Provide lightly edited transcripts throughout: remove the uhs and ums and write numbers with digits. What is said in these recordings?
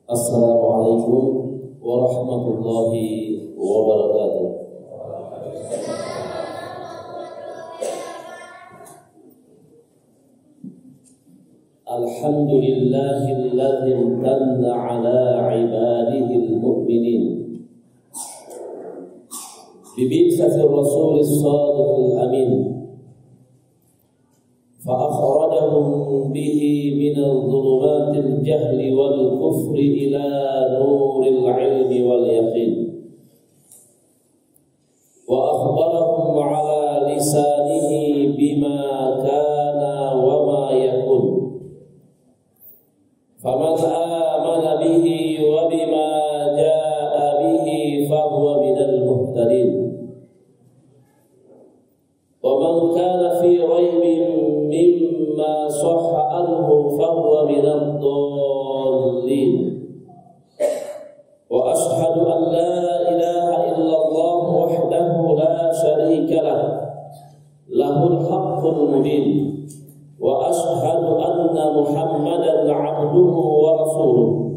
Assalamualaikum warahmatullahi wabarakatuh. Alhamdulillahilladzi amtanna ala ibadihil mu'minin bibi'tsatir rasulis shadiqil amin فأخرجهم به من الظلمات الجهل والكفر إلى نور العلم واليقين وأخبرهم على لسانه بما كان وما يكون فمن آمن به وبما جاء به فهو من المهتدين ومن كان في ريب مما صح عنه فهو من الضالين وأشهد أن لا إله إلا الله وحده لا شريك له له الحق المبين وأشهد أن محمدا عبده ورسوله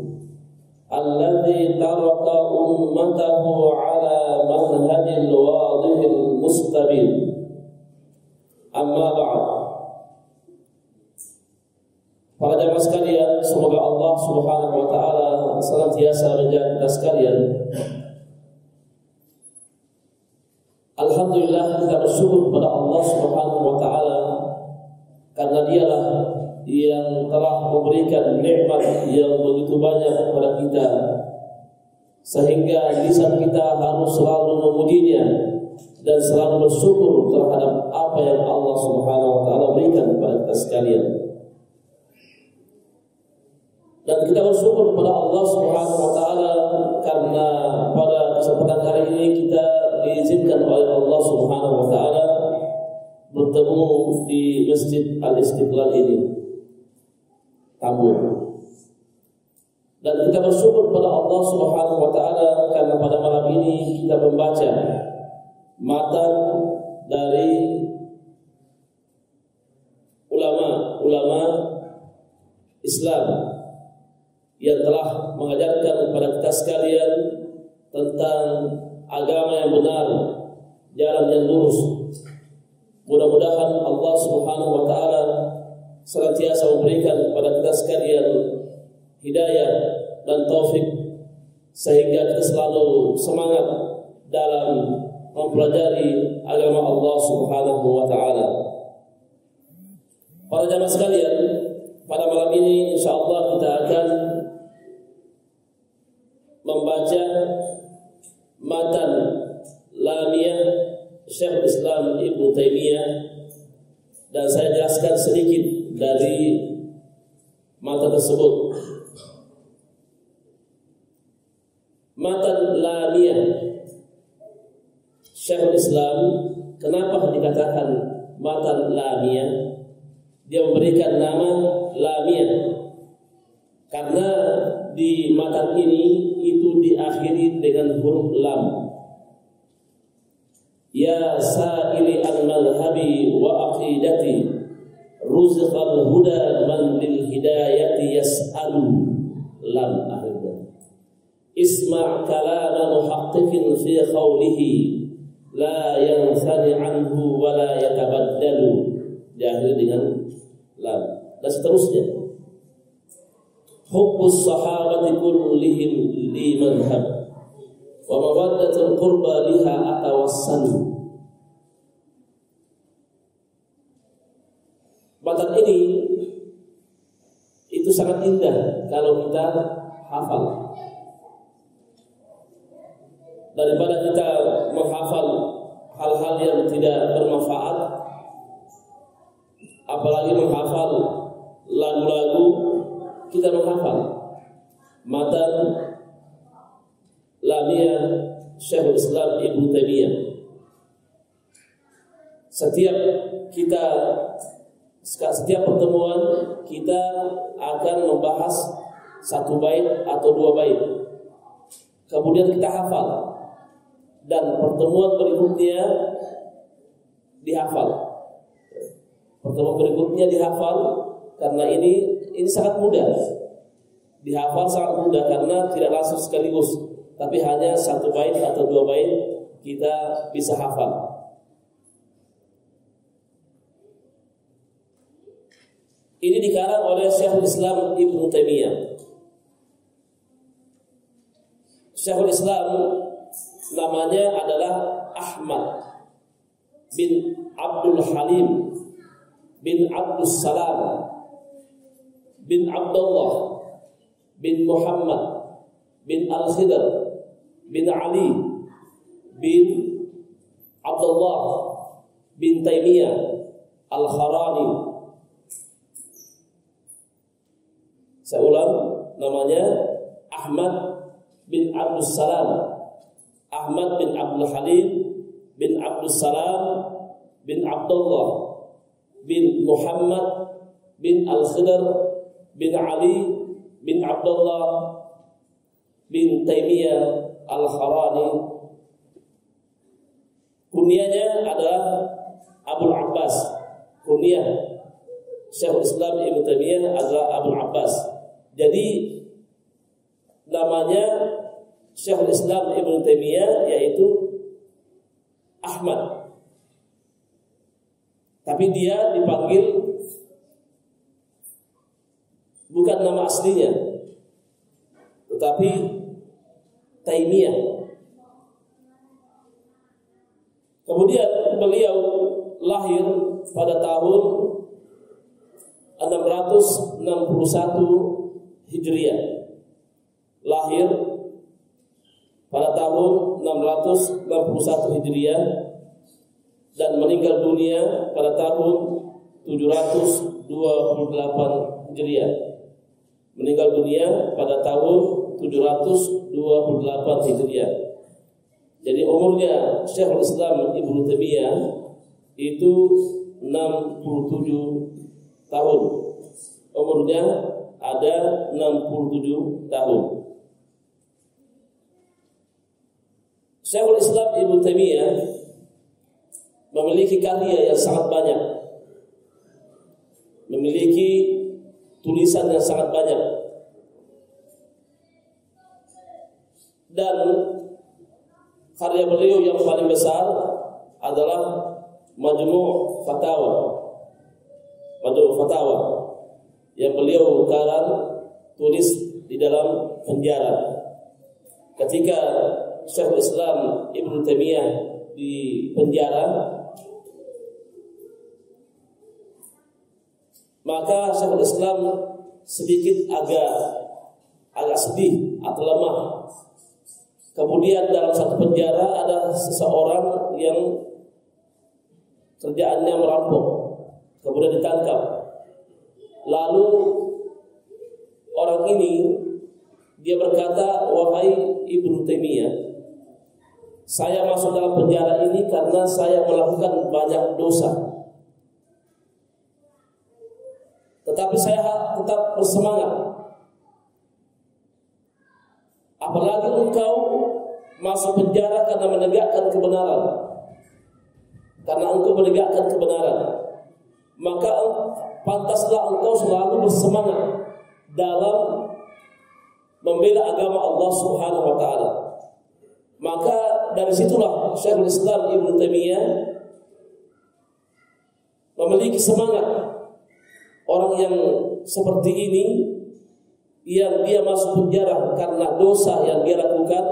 الذي ترك أمته على منهج الواضح المستبين Amma ba'd. Para jamaah sekalian, semoga Allah Subhanahu wa taala senantiasa menjaga kita sekalian. Alhamdulillah, kita bersyukur kepada Allah Subhanahu wa taala karena Dialah yang telah memberikan nikmat yang begitu banyak kepada kita sehingga lisan kita harus selalu memujinya dan selalu bersyukur terhadap apa yang Allah Subhanahu wa taala berikan kepada kita sekalian. Dan kita bersyukur kepada Allah Subhanahu wa taala karena pada kesempatan kali ini kita diizinkan oleh Allah Subhanahu wa taala bertemu di Masjid Al-Istiqlal ini, Tambun. Dan kita bersyukur kepada Allah Subhanahu wa taala karena pada malam ini kita membaca matan dari ulama Islam yang telah mengajarkan kepada kita sekalian tentang agama yang benar, jalan yang lurus. Mudah-mudahan Allah Subhanahu wa taala senantiasa memberikan kepada kita sekalian hidayah dan taufik sehingga kita selalu semangat dalam mempelajari agama Allah Subhanahu wa taala. Para jamaah sekalian, pada malam ini insyaallah kita akan membaca matan Lamiyah Syekh Islam Ibnu Taimiyah, dan saya jelaskan sedikit dari matan tersebut. Matan Lamiyah Syekhul Islam, kenapa dikatakan matan Lamiyah? Dia memberikan nama Lamiyah karena di matan ini itu diakhiri dengan huruf lam. Ya sa'ili al-madhhabi wa aqidati ruzqal huda man lil hidayati yas'alu. Lam akhirnya. Isma' kalama muhaqqiqin fi qawlihi la yanthani anhu wa la yatabaddalu. Diakhiri dengan lam dan seterusnya. Hubbus sahabati kullihim li madhhab wa mawaddatul qurba biha atawassalu. Matan ini itu sangat indah kalau kita hafal. Daripada kita menghafal hal-hal yang tidak bermanfaat, apalagi menghafal lagu-lagu, kita menghafal matan Lamiyah Syekhul Islam Ibnu Taimiyah. Setiap pertemuan kita akan membahas satu bait atau dua bait, kemudian kita hafal, dan pertemuan berikutnya dihafal. Pertemuan berikutnya dihafal karena ini sangat mudah. Dihafal sangat mudah karena tidak langsung sekaligus, tapi hanya satu bait atau dua bait kita bisa hafal. Ini dikarang oleh Syekhul Islam Ibnu Taimiyah. Syekhul Islam namanya adalah Ahmad bin Abdul Halim bin Abdul Salam bin Abdullah bin Muhammad bin Al-Khidr bin Ali bin Abdullah bin Taimiyah Al-Harani. Saya ulang, namanya Ahmad bin Abdul Salam, Ahmad bin Abdul Halim bin Abdul Salam bin Abdullah bin Muhammad bin Al-Khidr bin Ali bin Abdullah bin Taimiyah Al-Harani. Kunyahnya adalah Abul Abbas. Kunyah Syekhul Islam Ibnu Taimiyah adalah Abul Abbas. Jadi namanya Syekhul Islam Ibnu Taimiyah yaitu Ahmad. Tapi dia dipanggil bukan nama aslinya, tetapi Taimiyah. Kemudian beliau lahir pada tahun 661 Hijriah. Lahir pada tahun 661 Hijriah dan meninggal dunia pada tahun 728 Hijriah. Meninggal dunia pada tahun 728 Hijriah. Jadi umurnya Syekhul Islam Ibnu Taimiyah itu 67 tahun. Umurnya ada 67 tahun. Syekhul Islam Ibnu Taimiyah memiliki karya yang sangat banyak, memiliki tulisan yang sangat banyak, dan karya beliau yang paling besar adalah Majmu' Fatawa. Majmu' Fatawa yang beliau karang tulis di dalam penjara. Ketika Syekhul Islam Ibnu Taimiyah di penjara, maka Syekhul Islam sedikit agak sedih atau lemah. Kemudian dalam satu penjara ada seseorang yang kerjaannya merampok, kemudian ditangkap. Lalu orang ini dia berkata, "Wahai Ibnu Taimiyah, saya masuk dalam penjara ini karena saya melakukan banyak dosa. Tetapi saya tetap bersemangat. Apalagi engkau masuk penjara karena menegakkan kebenaran. Karena engkau menegakkan kebenaran, maka pantaslah engkau selalu bersemangat dalam membela agama Allah Subhanahu wa taala." Maka dari situlah Syekhul Islam Ibnu Taimiyah memiliki semangat. Orang yang seperti ini, yang dia masuk penjara karena dosa yang dia lakukan,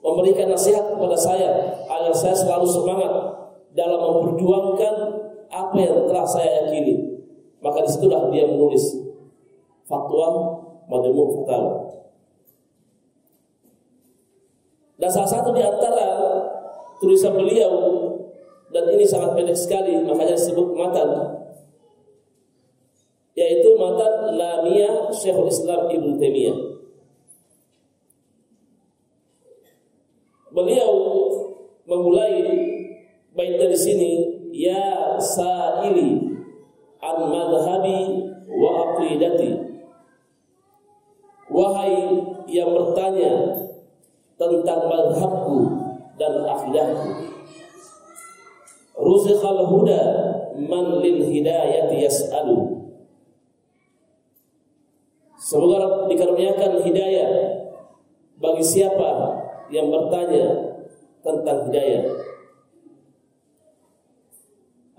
memberikan nasihat kepada saya agar saya selalu semangat dalam memperjuangkan apa yang telah saya yakini. Maka disitulah dia menulis Fatwa Majmu' Fatawa. Dan salah satu di antara tulisan beliau, dan ini sangat pendek sekali, makanya disebut matan, yaitu matan Lamiyah Syekhul Islam Ibnu Taimiyah. Beliau memulai bait dari sini, "Ya sa'ili an madhhabi wa aqidati." Wahai yang bertanya tentang madhabku dan akidahku. Ruziqal huda man lil hidayati yas'alu. Semoga dikaruniakan hidayah bagi siapa yang bertanya tentang hidayah.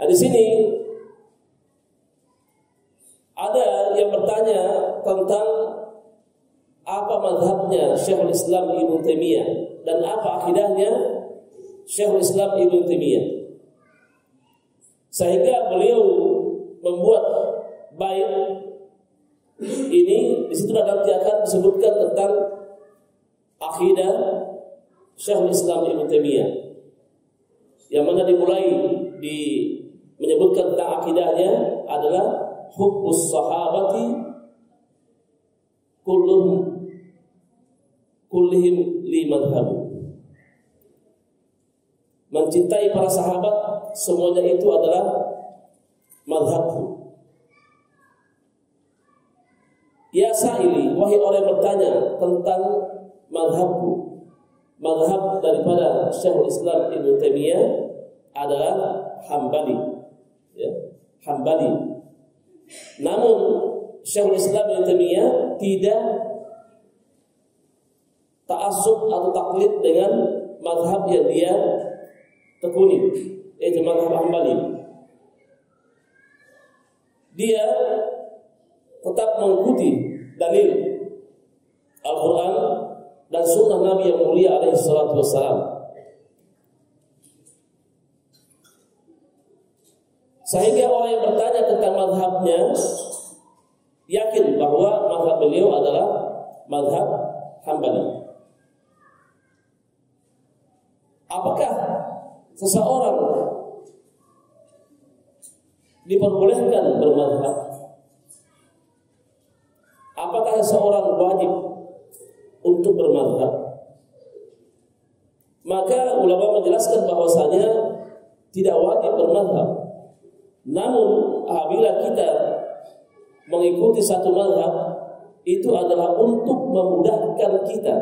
Nah, di sini ada yang bertanya tentang apa mazhabnya Syekhul Islam Ibnu Taimiyah dan apa akidahnya Syekhul Islam Ibnu Taimiyah, sehingga beliau membuat bait ini. Di situ nanti akan disebutkan tentang akidah Syekhul Islam Ibnu Taimiyah, yang mana dimulai menyebutkan tentang akidahnya adalah hubbus sahabati kullihim li madhhabu. Mencintai para sahabat semuanya itu adalah madhabku. Ya sa'ili, wahai orang yang bertanya tentang madhabku. Madhab daripada Syekhul Islam Ibnu Taimiyah adalah Hambali, ya, Hambali. Namun Syekhul Islam Ibnu Taimiyah tidak ta'assub atau taklid dengan mazhab yang dia tekuni, yaitu mazhab Hambali. Dia tetap mengikuti dalil Al-Quran dan sunnah Nabi yang mulia alaihi salatu wassalam. Sehingga orang yang bertanya tentang mazhabnya yakin bahwa mazhab beliau adalah mazhab Hambali. Apakah seseorang diperbolehkan bermazhab? Apakah seseorang wajib untuk bermazhab? Maka ulama menjelaskan bahwasanya tidak wajib bermazhab. Namun apabila kita mengikuti satu mazhab, itu adalah untuk memudahkan kita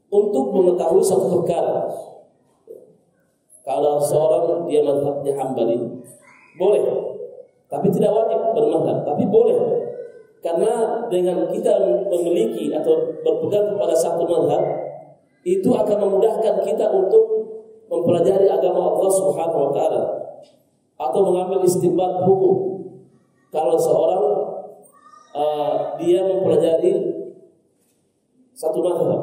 untuk mengetahui satu perkara. Kalau seorang dia mazhabnya Hambali, boleh, tapi tidak wajib bermazhab, tapi boleh. Karena dengan kita memiliki atau berpegang kepada satu mazhab, itu akan memudahkan kita untuk mempelajari agama Allah Subhanahu wa taala atau mengambil istinbat hukum. Kalau seorang dia mempelajari satu mazhab,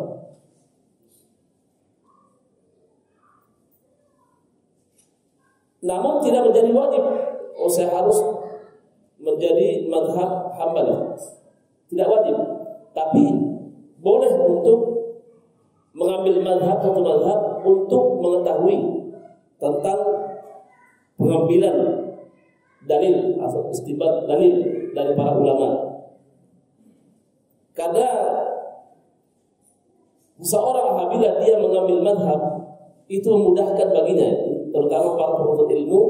namun tidak menjadi wajib, saya harus menjadi mazhab Hambali. Tidak wajib, tapi boleh untuk mengambil mazhab satu mazhab untuk mengetahui tentang pengambilan dalil atau istinbat dalil dari para ulama. Karena seorang apabila dia mengambil mazhab, itu memudahkan baginya, terutama para penuntut ilmu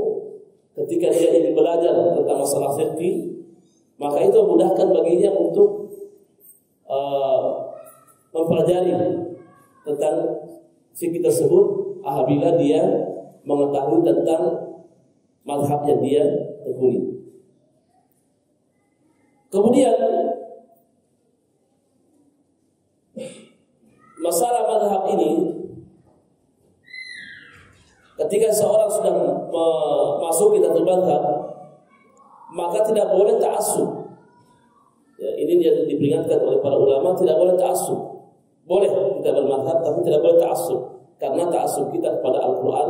ketika dia ingin belajar tentang masalah fikih, maka itu memudahkan baginya untuk mempelajari tentang fikih tersebut apabila dia mengetahui tentang mazhab yang dia tekuni. Kemudian masalah mazhab ini, ketika seorang sudah masuk ke satu mazhab, maka tidak boleh ta'assub. Ya, ini yang diperingatkan oleh para ulama, tidak boleh ta'assub. Boleh kita bermazhab, tapi tidak boleh ta'assub, karena ta'assub kita kepada Al-Quran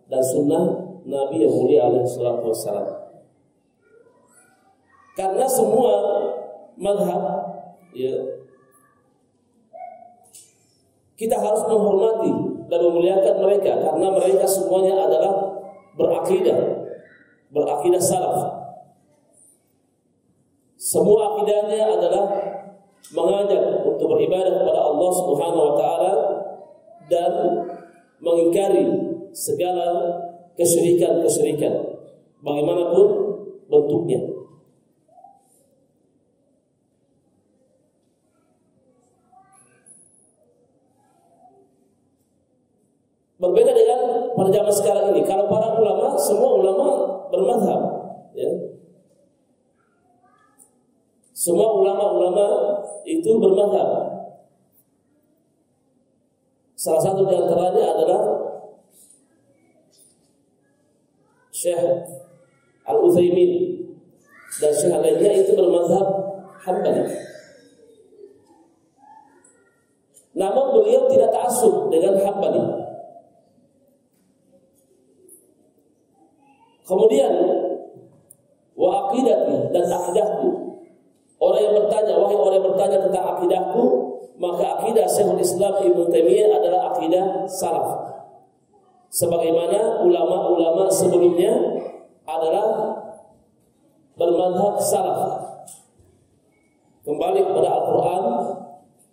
dan sunnah Nabi yang mulia alaihi salatu wassalam. Karena semua mazhab, ya, kita harus menghormati dan memuliakan mereka, karena mereka semuanya adalah berakidah salaf. Semua akidahnya adalah mengajak untuk beribadah kepada Allah Subhanahu wa taala dan mengingkari segala kesyirikan bagaimanapun bentuknya. Berbeda dengan pada zaman sekarang ini. Kalau para ulama, semua ulama bermazhab, ya. Semua ulama-ulama itu bermadzhab. Salah satu di antaranya adalah Syekh Al-Utsaimin dan syekh lainnya itu bermadzhab Hambali. Namun beliau tidak ta'assub dengan Hambali. Kemudian wa aqidati, dan akidahku. Orang yang bertanya, wahai orang yang bertanya tentang akidahku, maka akidah Syekhul Islam Ibnu Taimiyah adalah akidah salaf. Sebagaimana ulama-ulama sebelumnya adalah bermadhab salaf, kembali kepada Al-Quran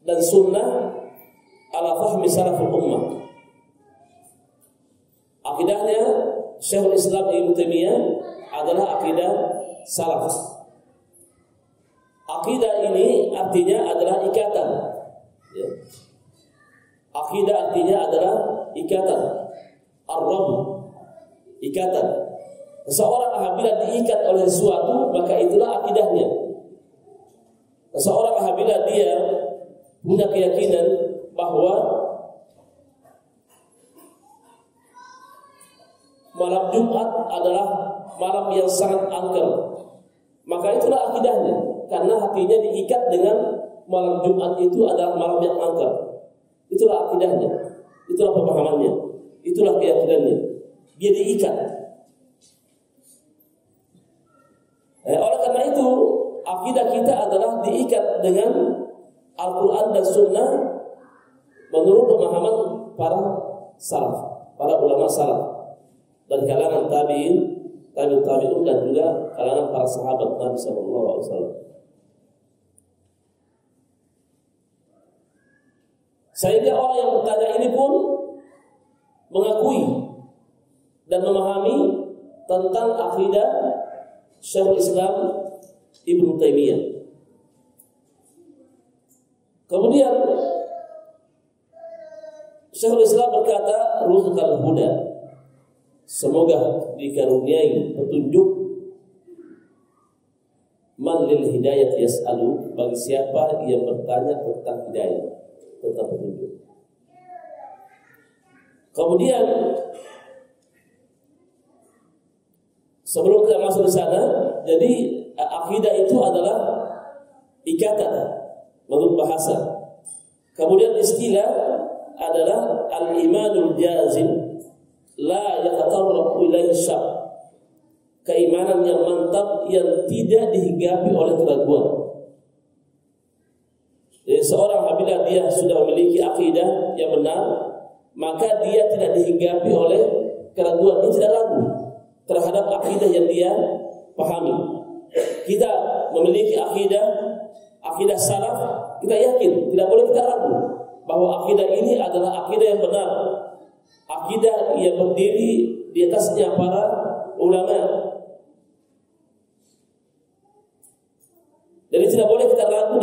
dan Sunnah ala fahmi salaful ummah. Akidahnya Syekhul Islam Ibnu Taimiyah adalah akidah salaf. Akidah ini artinya adalah ikatan. Ya. Akidah artinya adalah ikatan. Ar-Rabb, ikatan. Seseorang apabila diikat oleh sesuatu, maka itulah akidahnya. Seseorang apabila dia punya keyakinan bahwa malam Jumat adalah malam yang sangat angker, maka itulah akidahnya. Karena hatinya diikat dengan malam Jumat itu adalah malam yang angker. Itulah akidahnya, itulah pemahamannya, itulah keyakinannya. Dia diikat. Oleh karena itu, akidah kita adalah diikat dengan Al-Quran dan Sunnah menurut pemahaman para salaf, para ulama salaf dari kalangan tabi'in, tabi'un dan juga kalangan para sahabat Nabi sallallahu alaihi wasallam. Sehingga orang yang bertanya ini pun mengakui dan memahami tentang akidah Syekhul Islam Ibnu Taimiyah. Kemudian Syekhul Islam berkata, "Rizqal huda." Semoga dikaruniai petunjuk man lil hidayah yas'alu, bagi siapa yang bertanya tentang hidayah, tentang petunjuk. Kemudian sebelum kita masuk di sana, jadi akidah itu adalah ikatan menurut bahasa. Kemudian istilah adalah al-imanul jazim la yatatarraq ilaihi syak, keimanan yang mantap yang tidak dihinggapi oleh keraguan. Jadi seorang apabila dia sudah memiliki akidah yang benar, maka dia tidak dihinggapi oleh keraguan, dia tidak ragu terhadap akidah yang dia pahami. Kita memiliki akidah salaf, kita yakin, tidak boleh kita ragu bahwa akidah ini adalah akidah yang benar, akidah yang berdiri di atasnya para ulama. Jadi tidak boleh kita ragu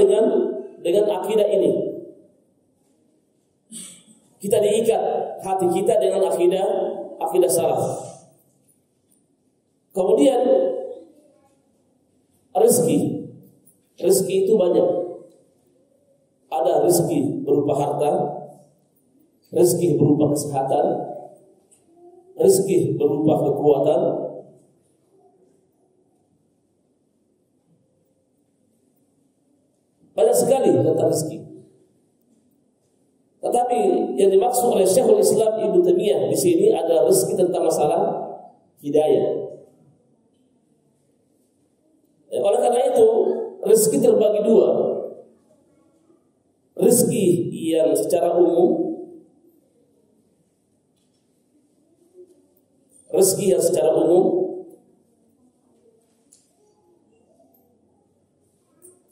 dengan akidah ini. Kita diikat hati kita dengan akidah salaf. Kemudian rezeki itu banyak. Ada rezeki berupa harta, rezeki berupa kesehatan, rezeki berupa kekuatan, banyak sekali tentang rezeki. Tetapi yang dimaksud oleh Syekhul Islam Ibnu Taimiyah di sini adalah rezeki tentang masalah hidayah. Oleh karena itu, rezeki terbagi dua. Rezeki yang secara umum, rezeki yang secara umum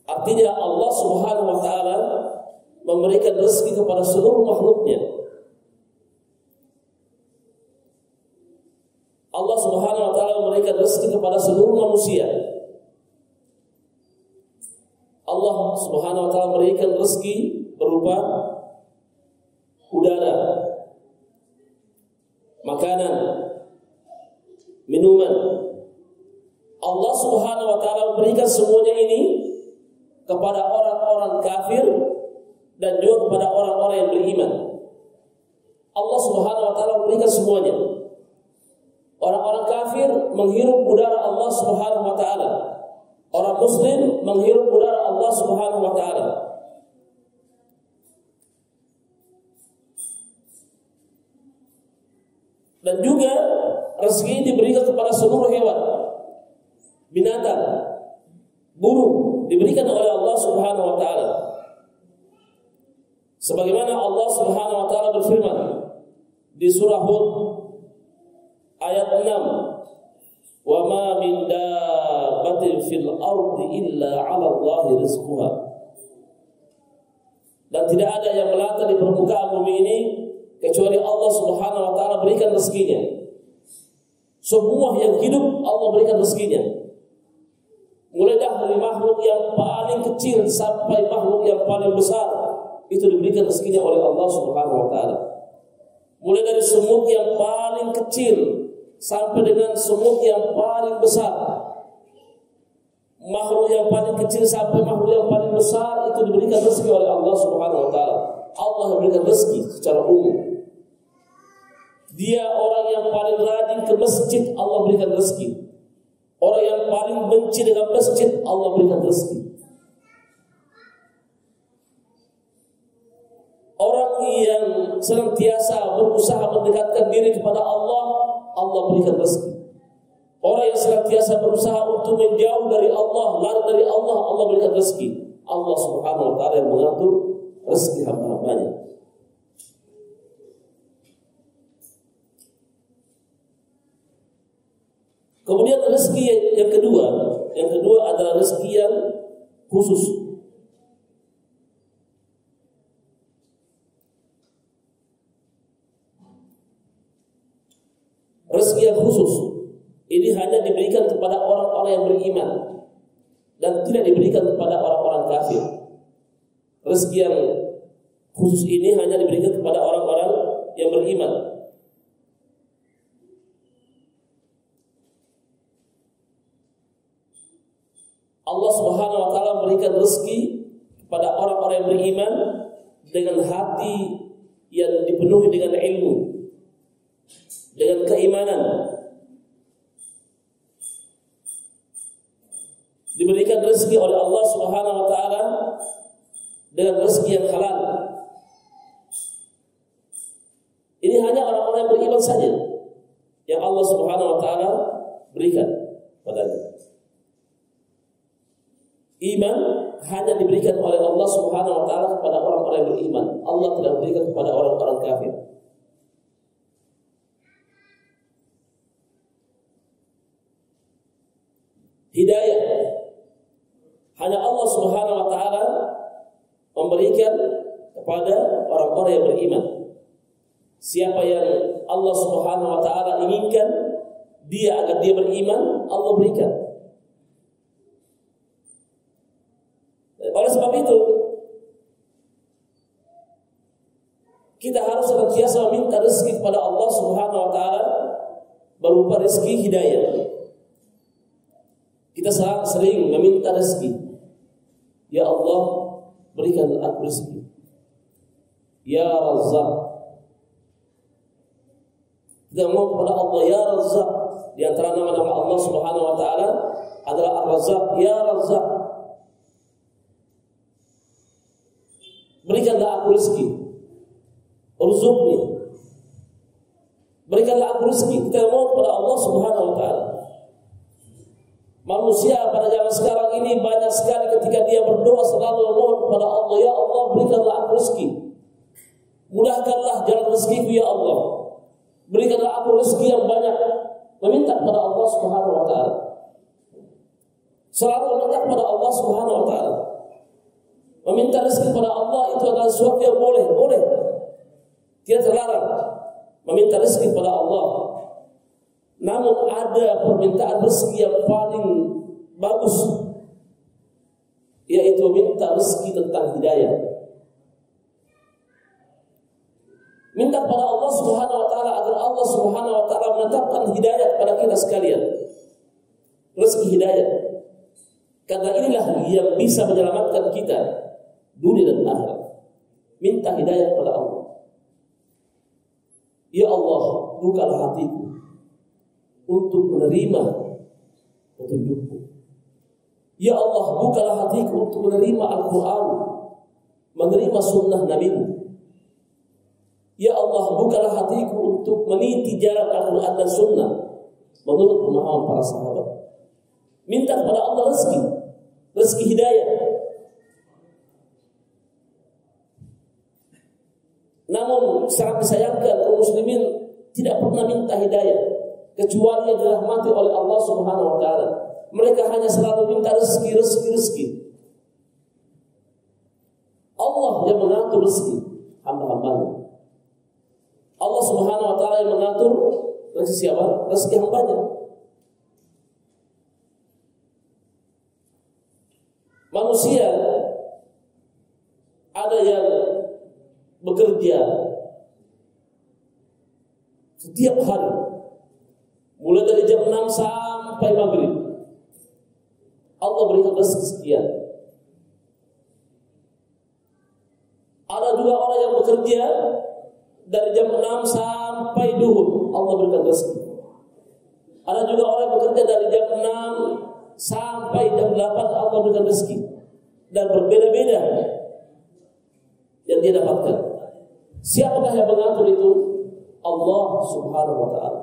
artinya Allah Subhanahu wa taala memberikan rezeki kepada seluruh makhluknya. Allah Subhanahu wa taala memberikan rezeki kepada seluruh manusia. Allah Subhanahu wa taala memberikan rezeki berupa udara, makanan, minuman. Allah Subhanahu wa taala memberikan semuanya ini kepada orang-orang kafir dan juga kepada orang-orang yang beriman. Allah Subhanahu wa taala memberikan semuanya. Orang-orang kafir menghirup udara Allah Subhanahu wa taala. Orang muslim menghirup udara Allah Subhanahu wa taala. Dan juga rezeki diberikan kepada seluruh hewan, binatang, burung diberikan oleh Allah Subhanahu wa taala. Sebagaimana Allah Subhanahu wa taala berfirman di surah Hud ayat 6, "Wa ma min dabbatin fil ardi illa 'ala Allahi rizquha." Dan tidak ada yang melata di permukaan bumi ini kecuali Allah Subhanahu wa taala berikan rezekinya. Semua yang hidup Allah berikan rezekinya. Mulai dari makhluk yang paling kecil sampai makhluk yang paling besar, itu diberikan rezekinya oleh Allah Subhanahu wa taala. Mulai dari semut yang paling kecil sampai dengan semut yang paling besar, makhluk yang paling kecil sampai makhluk yang paling besar, itu diberikan rezeki oleh Allah Subhanahu wa taala. Allah memberikan rezeki secara umum. Dia orang yang paling rajin ke masjid, Allah berikan rezeki. Orang yang paling benci dengan masjid, Allah berikan rezeki. Orang yang senantiasa berusaha mendekatkan diri kepada Allah, Allah berikan rezeki. Orang yang senantiasa berusaha untuk menjauh dari Allah, lari dari Allah, Allah berikan rezeki. Allah Subhanahu wa taala yang mengatur rezeki hamba-hambanya. Kemudian rezeki yang kedua adalah rezeki yang khusus. Rezeki yang khusus ini hanya diberikan kepada orang-orang yang beriman dan tidak diberikan kepada orang-orang kafir. Rezeki yang khusus ini hanya diberikan kepada orang-orang yang beriman. Allah Subhanahu wa taala memberikan rezeki kepada orang-orang yang beriman dengan hati yang dipenuhi dengan ilmu, dengan keimanan. Diberikan rezeki oleh Allah Subhanahu wa taala dengan rezeki yang halal. Ini hanya orang-orang yang beriman saja yang Allah Subhanahu wa taala berikan padanya. Iman hanya diberikan oleh Allah Subhanahu wa taala kepada orang-orang yang beriman. Allah tidak berikan kepada orang-orang kafir. Hidayah hanya Allah Subhanahu wa taala memberikan kepada orang-orang yang beriman. Siapa yang Allah Subhanahu wa taala inginkan dia agar dia beriman, Allah berikan. Oleh sebab itu, kita harus senantiasa meminta rezeki kepada Allah Subhanahu wa taala berupa rezeki hidayah. Kita sering meminta rezeki. Ya Allah, berikan aku rezeki. Ya Razzaq. Kita mohon kepada Allah, Ya Razzaq. Di antara nama-nama Allah Subhanahu wa taala adalah Ar-Razzaq, Ya Razzaq. Berikanlah aku rezeki. Urzuqni. Berikanlah aku rezeki. Kita mohon kepada Allah Subhanahu wa taala. Manusia pada zaman sekarang ini banyak sekali ketika dia berdoa selalu mohon kepada Allah, Ya Allah, berikanlah aku rezeki. Mudahkanlah jalan rezekiku ya Allah. Berikanlah aku rezeki yang banyak. Meminta kepada Allah Subhanahu wa taala. Selalu meminta kepada Allah Subhanahu wa taala. Meminta rezeki kepada Allah itu adalah sesuatu yang boleh. Tidak terlarang meminta rezeki kepada Allah. Namun ada permintaan rezeki yang paling bagus, yaitu meminta rezeki tentang hidayah. Minta kepada Allah Subhanahu wa taala agar Allah Subhanahu wa taala menetapkan hidayah kepada kita sekalian. Rezeki hidayah. Karena inilah yang bisa menyelamatkan kita dunia dan akhirat. Minta hidayah kepada Allah. Ya Allah, bukalah hatiku untuk menerima petunjuk-Mu. Ya Allah, bukalah hatiku untuk menerima Al-Quran, menerima sunnah Nabi-Mu. Ya Allah, bukalah hatiku untuk meniti jalan Al-Quran dan sunnah menurut pemahaman para sahabat. Minta kepada Allah rezeki hidayah. Namun sangat disayangkan kaum muslimin tidak pernah minta hidayah kecuali yang dirahmati oleh Allah Subhanahu wa taala. Mereka hanya selalu minta rezeki. Allah yang mengatur rezeki hamba-hambanya. Allah Subhanahu wa taala yang mengatur rezeki siapa? Rezeki hambanya. Manusia ada yang bekerja setiap hari mulai dari jam 6 sampai maghrib. Allah berikan rezeki sekian. Ada juga orang yang bekerja dari jam 6 sampai duhur, Allah berikan rezeki. Ada juga orang yang bekerja dari jam 6 sampai jam 8, Allah berikan rezeki. Dan berbeda-beda yang dia dapatkan. Siapakah yang mengatur itu? Allah Subhanahu wa taala.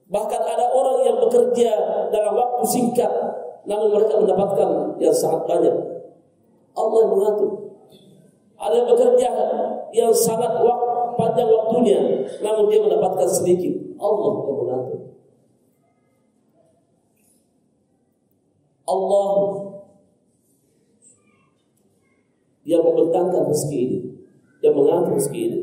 Bahkan ada orang yang bekerja dalam waktu singkat, namun mereka mendapatkan yang sangat banyak. Allah yang mengatur. Ada yang bekerja yang sangat panjang waktunya, namun dia mendapatkan sedikit. Allah yang mengatur. Allah yang membentangkan rezeki ini, yang mengatur rezeki ini.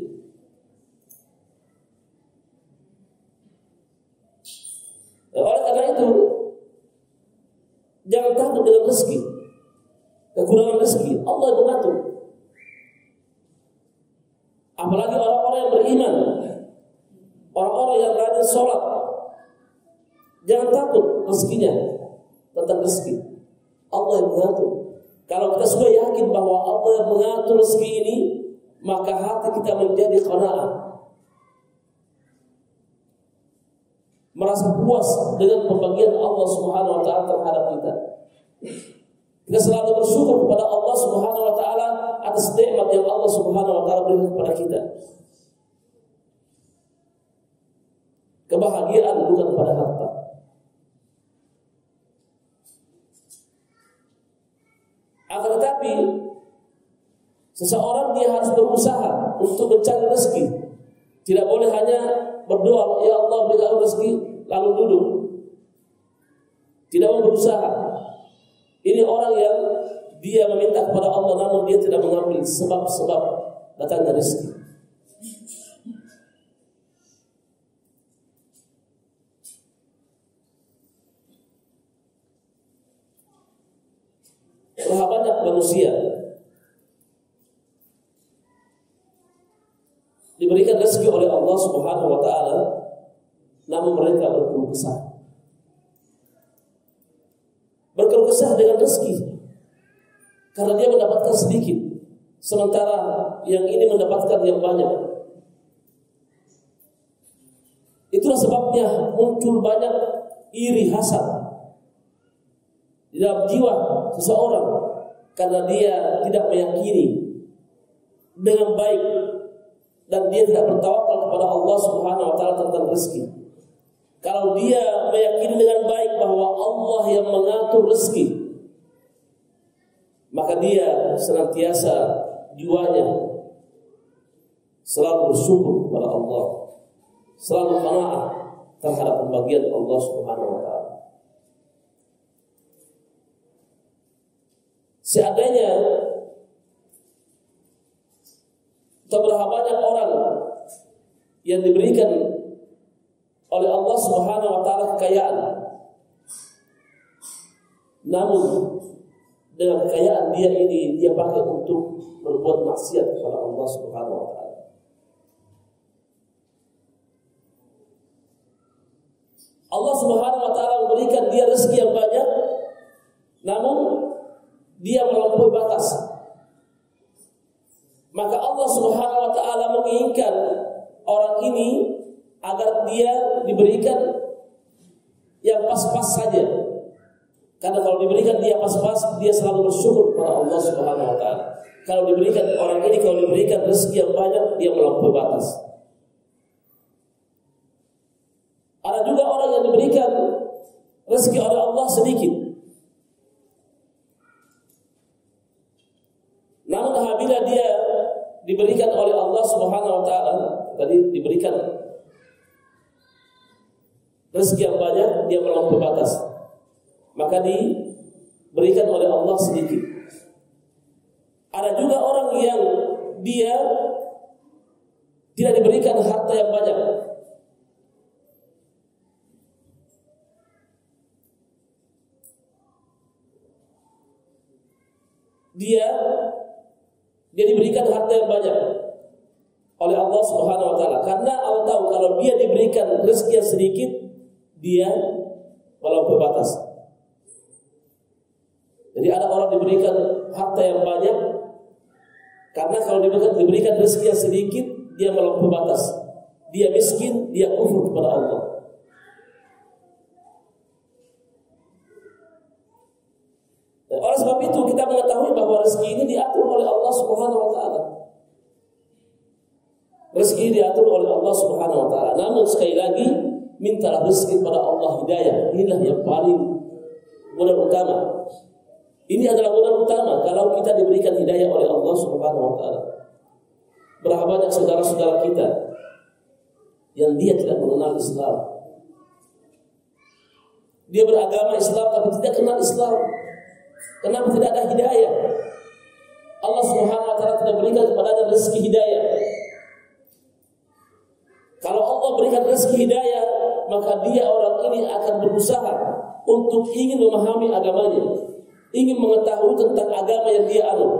Oleh karena itu, jangan takut dengan rezeki, kekurangan rezeki. Allah yang mengatur. Apalagi orang-orang yang beriman, orang-orang yang rajin sholat, jangan takut rezekinya, tentang rezeki. Allah yang mengatur. Kalau kita sudah yakin bahwa Allah yang mengatur rezeki ini, maka hati kita menjadi qanaah, merasa puas dengan pembagian Allah Subhanahu wa taala terhadap kita. Kita selalu bersyukur kepada Allah Subhanahu wa taala atas nikmat yang Allah Subhanahu wa taala berikan kepada kita. Kebahagiaan bukan pada harta. Akan tetapi seseorang dia harus berusaha untuk mencari rezeki. Tidak boleh hanya berdoa, ya Allah berikan rezeki, lalu duduk. Tidak mau berusaha. Ini orang yang dia meminta kepada Allah, namun dia tidak mengambil sebab-sebab datangnya rezeki. Berapa banyak manusia diberikan rezeki oleh Allah Subhanahu wa taala, namun mereka berkeluh kesah. Berkeluh kesah dengan rezeki karena dia mendapatkan sedikit, sementara yang ini mendapatkan yang banyak. Itulah sebabnya muncul banyak iri hasad di dalam jiwa seseorang karena dia tidak meyakini dengan baik dan dia tidak bertawakal kepada Allah Subhanahu wa taala tentang rezeki. Kalau dia meyakini dengan baik bahwa Allah yang mengatur rezeki, maka dia senantiasa jiwanya selalu bersyukur kepada Allah, selalu qanaah terhadap pembagian Allah Subhanahu wa taala. Seandainya berapa banyak orang yang diberikan oleh Allah Subhanahu wa taala kekayaan, namun dengan kekayaan dia ini dia pakai untuk berbuat maksiat kepada Allah Subhanahu wa taala. Allah Subhanahu wa taala memberikan dia rezeki yang banyak, namun dia melampaui batas. Maka Allah Subhanahu wa taala menginginkan orang ini agar dia diberikan yang pas-pas saja. Karena kalau diberikan dia pas-pas, dia selalu bersyukur kepada Allah Subhanahu wa taala. Kalau diberikan orang ini, kalau diberikan rezeki yang banyak, dia melampaui batas. Ada juga orang yang diberikan rezeki oleh Allah sedikit, namun apabila dia diberikan oleh Allah Subhanahu wa taala, tadi diberikan rezeki yang banyak, dia melampaui batas, maka diberikan oleh Allah sedikit. Ada juga orang yang dia tidak diberikan harta yang banyak, dia diberikan harta yang banyak oleh Allah Subhanahu wa taala, karena Allah tahu kalau dia diberikan rezeki yang sedikit, dia melampaui batas. Jadi ada orang diberikan harta yang banyak, karena kalau diberikan rezeki yang sedikit, dia melampaui batas. Dia miskin, dia kufur kepada Allah. Dan oleh sebab itu kita mengetahui bahwa rezeki ini diatur oleh Allah Subhanahu wa taala. Rezeki diatur oleh Allah Subhanahu wa taala. Namun sekali lagi, mintalah rezeki kepada Allah, hidayah. Inilah yang paling modal utama. Ini adalah modal utama kalau kita diberikan hidayah oleh Allah Subhanahu wa taala. Berapa banyak saudara-saudara kita yang dia tidak mengenal Islam. Dia beragama Islam tapi tidak kenal Islam. Kenapa tidak ada hidayah? Allah Subhanahu wa taala tidak berikan kepadanya rezeki hidayah. Kalau Allah berikan rezeki hidayah, maka dia orang ini akan berusaha untuk ingin memahami agamanya, ingin mengetahui tentang agama yang dia anut.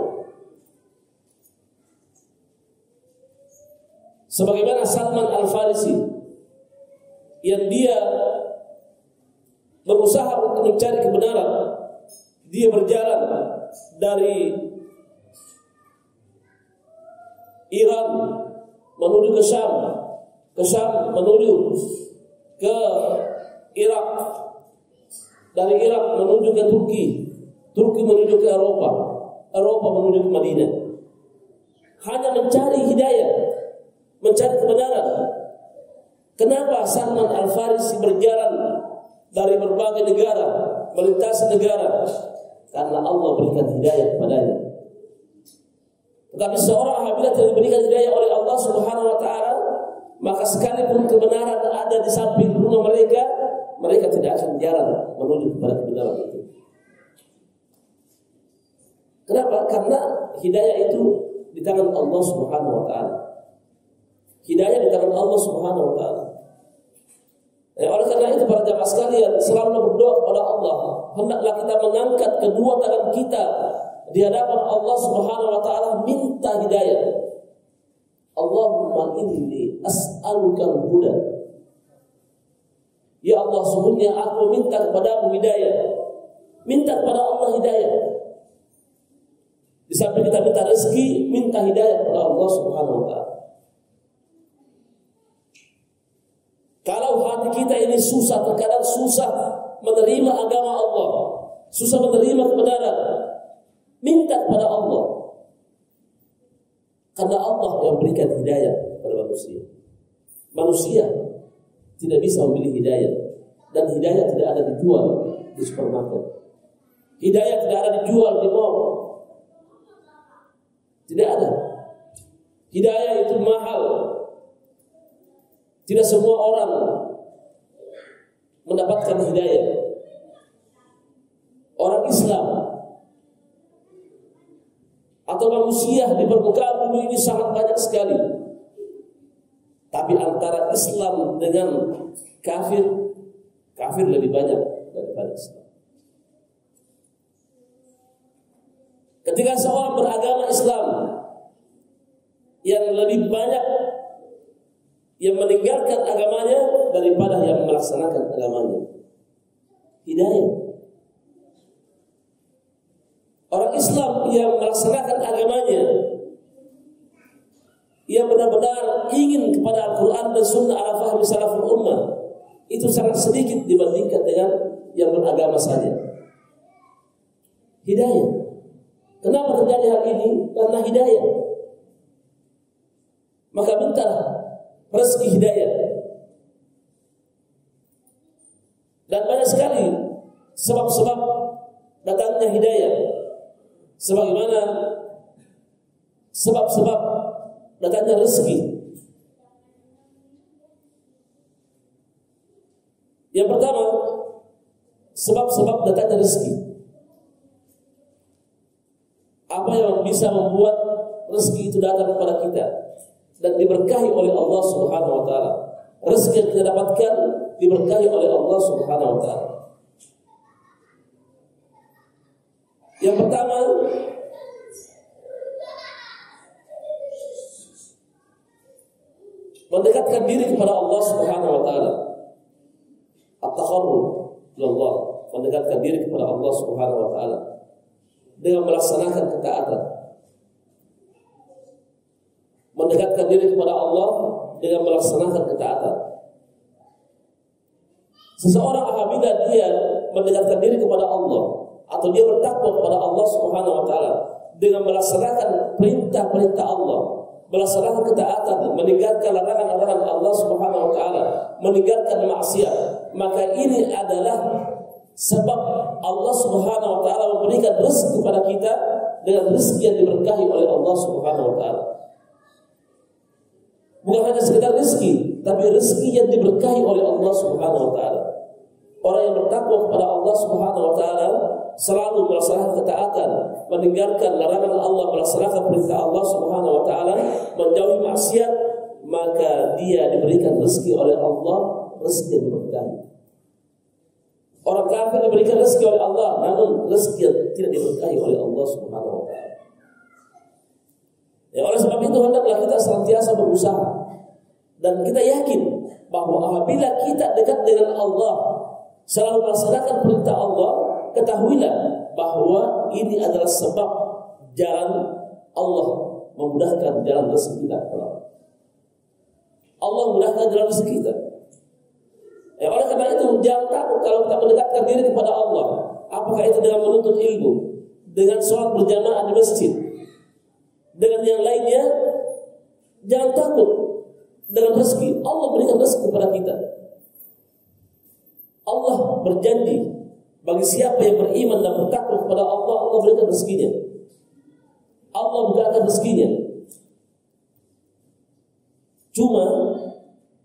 Sebagaimana Salman Al-Farisi yang dia berusaha untuk mencari kebenaran, dia berjalan dari Iran menuju ke Syam menuju ke Irak, dari Irak menuju ke Turki menuju ke Eropa menuju ke Madinah, hanya mencari hidayah, mencari kebenaran. Kenapa Salman Al-Farisi berjalan dari berbagai negara, melintasi negara? Karena Allah berikan hidayah kepadanya. Tetapi seorang apabila tidak diberikan hidayah oleh Allah Subhanahu wa taala, maka sekalipun kebenaran ada di samping rumah mereka, mereka tidak akan jalan menuju kepada kebenaran itu. Kenapa? Karena hidayah itu di tangan Allah Subhanahu wa taala. Hidayah di tangan Allah Subhanahu wa taala. Oleh karena itu para jamaah sekalian, selalu berdoa kepada Allah. Hendaklah kita mengangkat kedua tangan kita di hadapan Allah Subhanahu wa taala, minta hidayah. Allahumma inni as'alukal huda. Ya Allah, sungguhnya aku minta kepadamu hidayah. Minta kepada Allah hidayah. Di samping kita minta rezeki, minta hidayah kepada Allah Subhanahu wa taala. Kalau hati kita ini susah, terkadang susah menerima agama Allah, susah menerima kebenaran, minta kepada Allah. Karena Allah yang berikan hidayah kepada manusia. Manusia tidak bisa memilih hidayah, dan hidayah tidak ada dijual di supermarket. Hidayah tidak ada dijual di mall. Tidak ada. Hidayah itu mahal. Tidak semua orang mendapatkan hidayah. Orang Islam atau manusia di permukaan bumi ini sangat banyak sekali. Tapi antara Islam dengan kafir lebih banyak daripada Islam. Ketika seorang beragama Islam, yang lebih banyak yang meninggalkan agamanya daripada yang melaksanakan agamanya. Hidayah. Orang Islam yang melaksanakan agamanya, yang benar-benar ingin kepada Al-Quran dan Sunnah ala fahmi salaful ummah, itu sangat sedikit dibandingkan dengan yang beragama saja. Hidayah. Kenapa terjadi hal ini? Karena hidayah. Maka mintalah rezeki hidayah. Dan banyak sekali sebab-sebab datangnya hidayah. Sebagaimana sebab-sebab datangnya rezeki. Yang pertama, sebab-sebab datangnya rezeki. Apa yang bisa membuat rezeki itu datang kepada kita dan diberkahi oleh Allah Subhanahu wa taala. Rezeki yang kita dapatkan diberkahi oleh Allah Subhanahu wa taala. Yang pertama, mendekatkan diri kepada Allah Subhanahu wa taala. At-taqarrub ilallah, mendekatkan diri kepada Allah Subhanahu wa taala dengan melaksanakan ketaatan. Mendekatkan diri kepada Allah dengan melaksanakan ketaatan. Seseorang apabila dia mendekatkan diri kepada Allah atau dia bertakwa kepada Allah Subhanahu wa taala dengan melaksanakan perintah-perintah Allah, melaksanakan ketaatan, meninggalkan larangan-larangan Allah Subhanahu wa taala, meninggalkan maksiat, maka ini adalah sebab Allah Subhanahu wa taala memberikan rezeki kepada kita dengan rezeki yang diberkahi oleh Allah Subhanahu wa taala. Bukan hanya sekedar rezeki, tapi rezeki yang diberkahi oleh Allah Subhanahu wa taala. Orang yang bertakwa kepada Allah Subhanahu wa taala selalu melaksanakan ketaatan, meninggalkan larangan Allah, melaksanakan perintah Allah Subhanahu wa taala, menjauhi maksiat, maka dia diberikan rezeki oleh Allah, rezeki yang diberkahi. Orang kafir diberikan rezeki oleh Allah, namun rezeki yang tidak diberkahi oleh Allah Subhanahu wa taala. Ya, oleh sebab itu hendaklah kita senantiasa berusaha dan kita yakin bahwa apabila kita dekat dengan Allah, selalu melaksanakan perintah Allah, ketahuilah bahwa ini adalah sebab jalan Allah memudahkan jalan rezeki kita. Allah memudahkan jalan rezeki kita. Ya, oleh karena itu jangan takut kalau kita mendekatkan diri kepada Allah. Apakah itu dengan menuntut ilmu, dengan sholat berjamaah di masjid, dengan yang lainnya, jangan takut dengan rezeki. Allah berikan rezeki kepada kita. Allah berjanji bagi siapa yang beriman dan bertakwa kepada Allah, Allah berikan rezekinya. Allah bukakan rezekinya. Cuma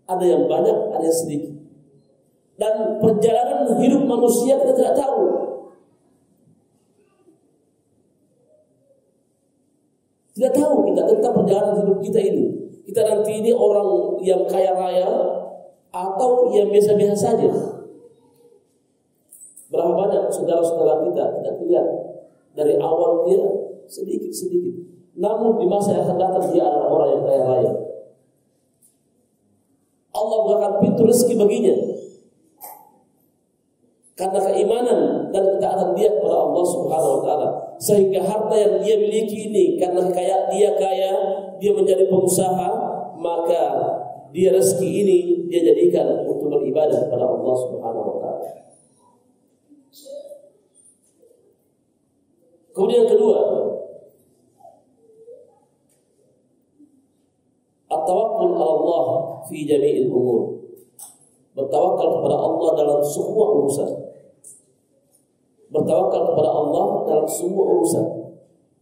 ada yang banyak, ada yang sedikit. Dan perjalanan hidup manusia kita tidak tahu. Tidak tahu kita tentang perjalanan hidup kita ini. Kita nanti ini orang yang kaya raya atau yang biasa-biasa saja. Berapa banyak saudara-saudara kita lihat dari awal dia sedikit-sedikit, namun di masa yang akan datang dia adalah orang yang kaya raya. Allah bukakan pintu rezeki baginya karena keimanan dan ketaatan dia kepada Allah Subhanahu wa taala, sehingga harta yang dia miliki ini karena dia kaya, dia menjadi pengusaha, maka dia rezeki ini dia jadikan untuk beribadah kepada Allah Subhanahu wa taala. Kemudian yang kedua, at-tawakkul 'ala Allah fi jami'il umur. Bertawakal kepada Allah dalam semua urusan. Bertawakal kepada Allah dalam semua urusan.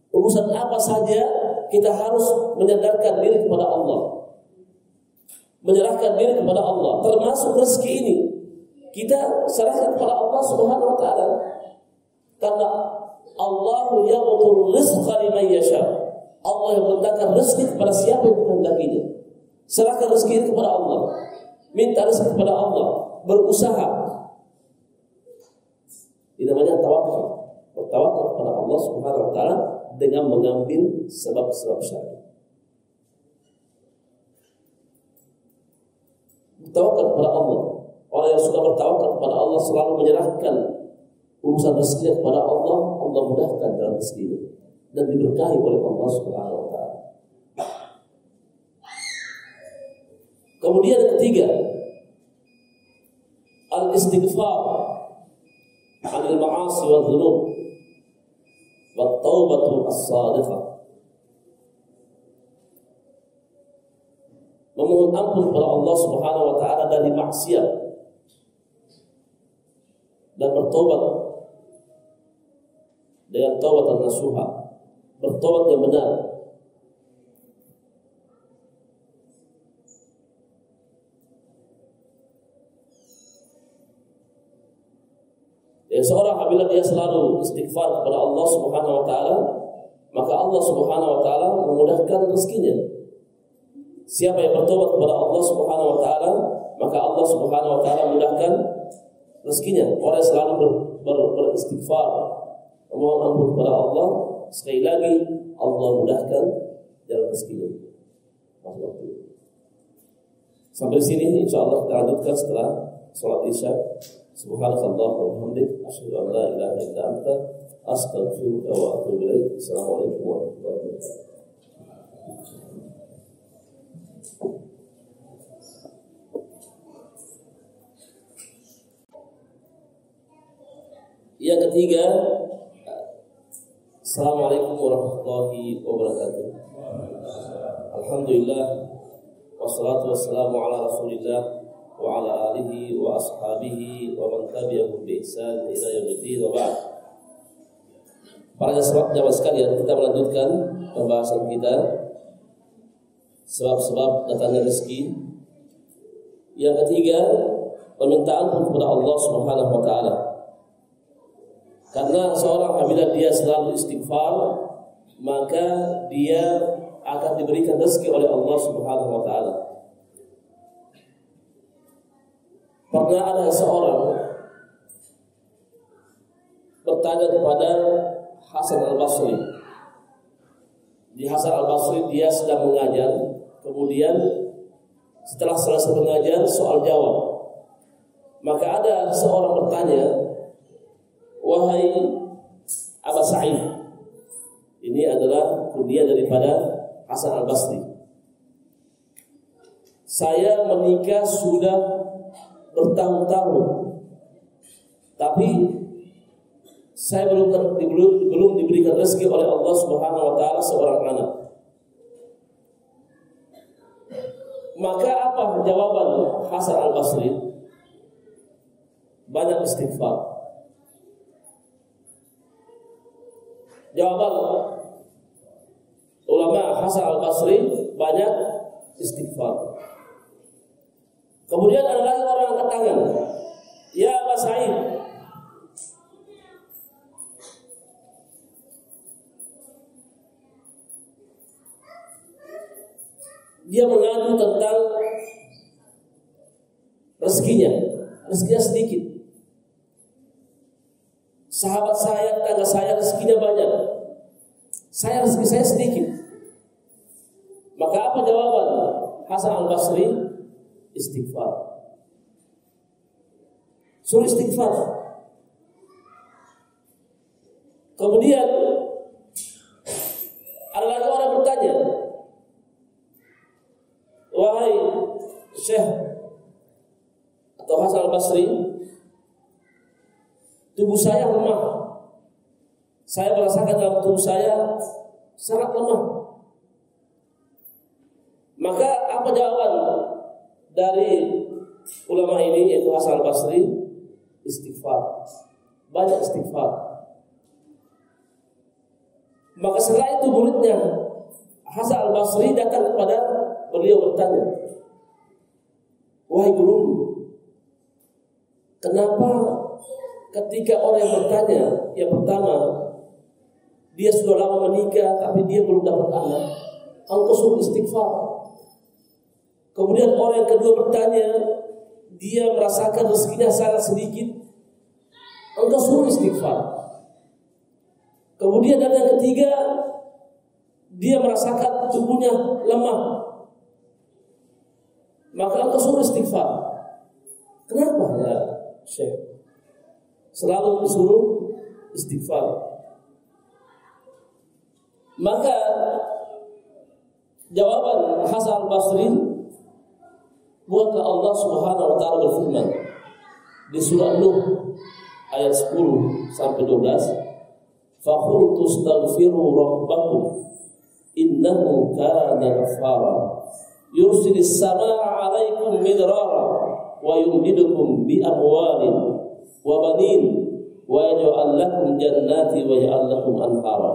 Urusan apa saja kita harus menyandarkan diri kepada Allah, menyerahkan diri kepada Allah, termasuk rezeki ini kita serahkan kepada Allah Subhanahu wa taala. Karena Allahu yabtul rizqa liman yasha. Allah yang meletakkan rezeki kepada siapa yang dikehendakinya. Serahkan rezeki ini kepada Allah. Minta rezeki kepada Allah, berusaha. Ini namanya tawakal. Bertawakal kepada Allah Subhanahu wa taala dengan mengambil sebab-sebab syar'i. Bertawakal kepada Allah. Orang yang sudah bertawakal kepada Allah selalu menyerahkan urusan rezekinya kepada Allah. Allah Allah mudahkan dalam rezekinya dan diberkahi oleh Allah Subhanahu wa taala. Kemudian yang ketiga, al-istighfar 'anil ma'asi wa dzunub wa taubatu as-shadiqah. Memohon ampun kepada Allah Subhanahu wa taala dari maksiat dan bertobat dengan taubat nasuha, bertobat yang benar. Seorang apabila dia selalu istighfar kepada Allah Subhanahu wa taala, maka Allah Subhanahu wa taala memudahkan rezekinya. Siapa yang bertobat kepada Allah Subhanahu wa taala, maka Allah Subhanahu wa taala mudahkan rezekinya. Orang yang selalu beristighfar, memohon ampun kepada Allah, sekali lagi Allah mudahkan jalan rezekinya. Sampai sini insyaallah kita lanjutkan setelah salat Isya. Subhanakallahumma wa bihamdika asyhadu an la ilaha illa anta astaghfiruka wa atubu ilaik. Assalamualaikum warahmatullahi wabarakatuh. Yang ketiga, Assalamualaikum warahmatullahi wabarakatuh. Alhamdulillah, wassalatu wassalamu ala Rasulillah wa ala alihi wa ashabihi wa man tabi'ahum bi ihsan ila yaumil wa ba'd. Para jamaah sekalian, kita melanjutkan pembahasan kita sebab-sebab datangnya rezeki. Yang ketiga, permintaan kepada Allah Subhanahu wa taala. Karena seorang apabila dia selalu istighfar, maka dia akan diberikan rezeki oleh Allah Subhanahu wa taala. Pernah ada seorang bertanya kepada Hasan al-Basri. Di Hasan al-Basri dia sedang mengajar, kemudian setelah selesai mengajar soal jawab, maka ada seorang bertanya, wahai Aba Sa'id, ini adalah kunyah daripada Hasan al-Basri. Saya menikah sudah bertahun-tahun, tapi saya belum diberikan rezeki oleh Allah Subhanahu wa taala seorang anak. Maka apa jawaban Hasan al-Basri? Banyak istighfar. Jawaban ulama Hasan al-Basri, banyak istighfar. Kemudian ada lagi orang angkat tangan, ya Aba Sa'id, dia mengadu tentang rezekinya sedikit. Sahabat saya, tetangga saya rezekinya banyak, rezeki saya sedikit. Maka apa jawaban Hasan al-Basri? Istighfar. Suruh istighfar. Kemudian ada lagi orang bertanya, wahai Syekh atau Hasan al-Basri, tubuh saya lemah. Saya merasakan dalam tubuh saya sangat lemah. Maka apa jawaban dari ulama ini, yaitu Hasan al-Basri? Istighfar. Banyak istighfar. Maka setelah itu muridnya Hasan al-Basri datang kepada beliau bertanya, wahai guru, kenapa ketika orang yang bertanya yang pertama, dia sudah lama menikah tapi dia belum dapat anak, engkau suruh istighfar. Kemudian orang yang kedua bertanya, dia merasakan rezekinya sangat sedikit, engkau suruh istighfar. Kemudian ada yang ketiga, dia merasakan tubuhnya lemah, maka engkau suruh istighfar. Kenapa ya Syekh? Selalu disuruh istighfar. Maka jawaban Hasan al-Basri, bukankah Allah Subhanahu wa taala berfirman di surah Nuh ayat 10 sampai 12, "Fa qultu astaghfiru rabbakum innahu kana ghaffara yursilis samaa'a 'alaikum midrara wa yumdidukum bi amwalin wa banin wa yaj'al lakum jannati wa yaj'al lakum anhara."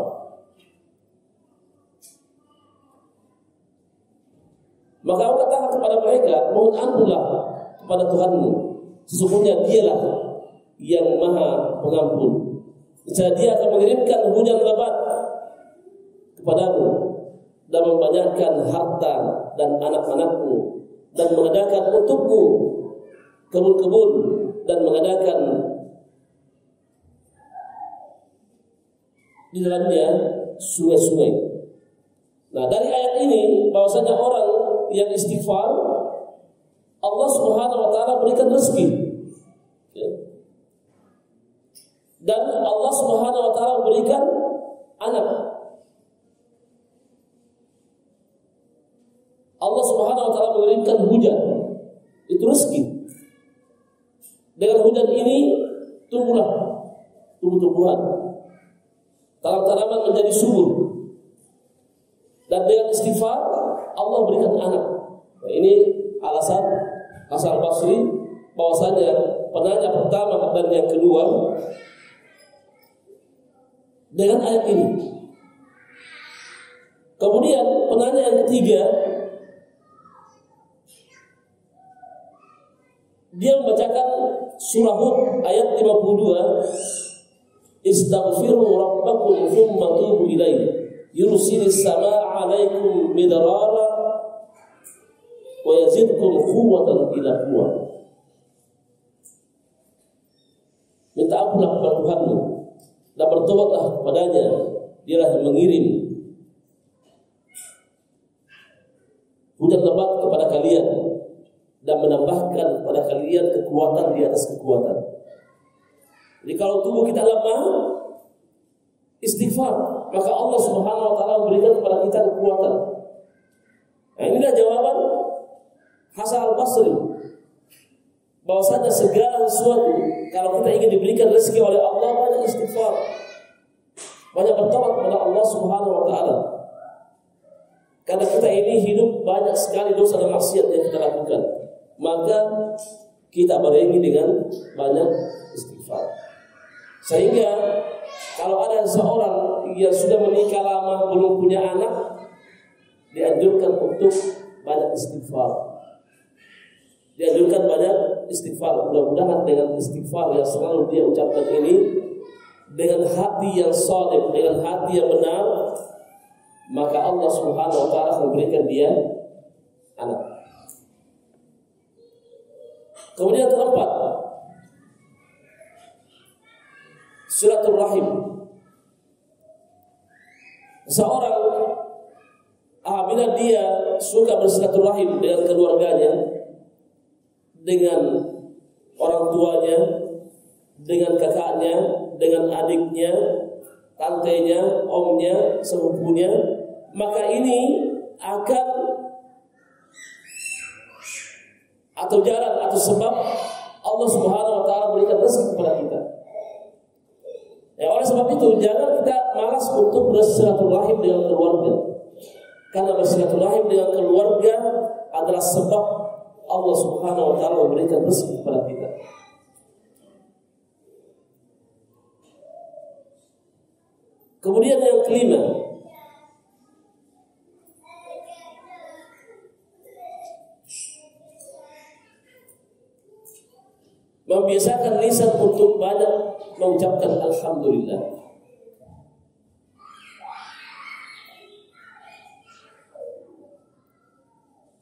Maka aku katakan kepada mereka, mohon ampunlah kepada Tuhanmu, sesungguhnya Dialah yang Maha Pengampun. Niscaya Dia akan mengirimkan hujan lebat kepadamu dan membanyakkan harta dan anak-anakmu, dan mengadakan untukmu kebun-kebun, dan mengadakan di dalamnya sungai-sungai. Nah, dari ayat ini bahwasanya orang yang istighfar, Allah Subhanahu wa taala berikan rezeki. Ya. Dan Allah Subhanahu wa taala berikan anak. Allah Subhanahu wa taala mengirimkan hujan. Itu rezeki. Dengan hujan ini tumbuhlah tumbuh-tumbuhan. Tanam-tanaman menjadi subur. Dan dengan istighfar Allah berikan anak. Nah, ini alasan Hasan al-Basri bahwasanya penanya pertama dan yang kedua dengan ayat ini. Kemudian penanya yang ketiga, dia membacakan surah Hud ayat 52, "Istaghfiru rabbakum tsumma tubu ilaihi yursilis samaa'a 'alaikum midrara wa yazidkum quwwatan ila quwwah." Minta ampunlah kepada Tuhanmu dan bertobatlah kepadanya, Dialah yang mengirim hujan lebat kepada kalian dan menambahkan kepada kalian kekuatan di atas kekuatan. Jadi kalau tubuh kita lemah, istighfar, maka Allah Subhanahu wa taala memberikan kepada kita kekuatan. Nah, inilah jawaban Hasan al-Basri, bahwasanya segala sesuatu kalau kita ingin diberikan rezeki oleh Allah, banyak istighfar, banyak bertobat kepada Allah Subhanahu wa taala. Karena kita ini hidup banyak sekali dosa dan maksiat yang kita lakukan, maka kita berengi dengan banyak istighfar. Sehingga kalau ada seorang yang sudah menikah lama belum punya anak, dianjurkan untuk banyak istighfar. Dianjurkan banyak istighfar. Mudah-mudahan dengan istighfar yang selalu dia ucapkan ini, dengan hati yang shadiq, dengan hati yang benar, maka Allah Subhanahu wa taala akan memberikan dia anak. Kemudian keempat, silaturahim. Seorang apabila dia suka bersilaturahim dengan keluarganya, dengan orang tuanya, dengan kakaknya, dengan adiknya, tantenya, omnya, sepupunya, maka ini akan atau jalan atau sebab Allah Subhanahu wa taala berikan rezeki kepada kita. Ya, oleh sebab itu jangan kita malas untuk bersilaturahim dengan keluarga. Karena bersilaturahim dengan keluarga adalah sebab Allah Subhanahu wa taala memberikan rezeki kepada kita. Kemudian yang kelima, membiasakan lisan untuk banyak mengucapkan alhamdulillah.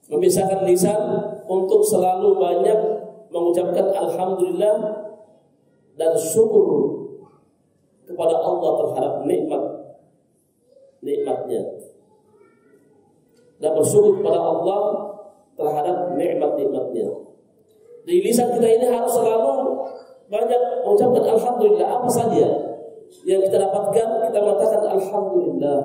Membiasakan lisan untuk selalu banyak mengucapkan alhamdulillah dan syukur kepada Allah terhadap nikmatnya, dan bersyukur kepada Allah terhadap nikmat-nikmatnya. Di lisan kita ini harus selalu banyak mengucapkan alhamdulillah. Apa saja yang kita dapatkan, kita mengatakan alhamdulillah.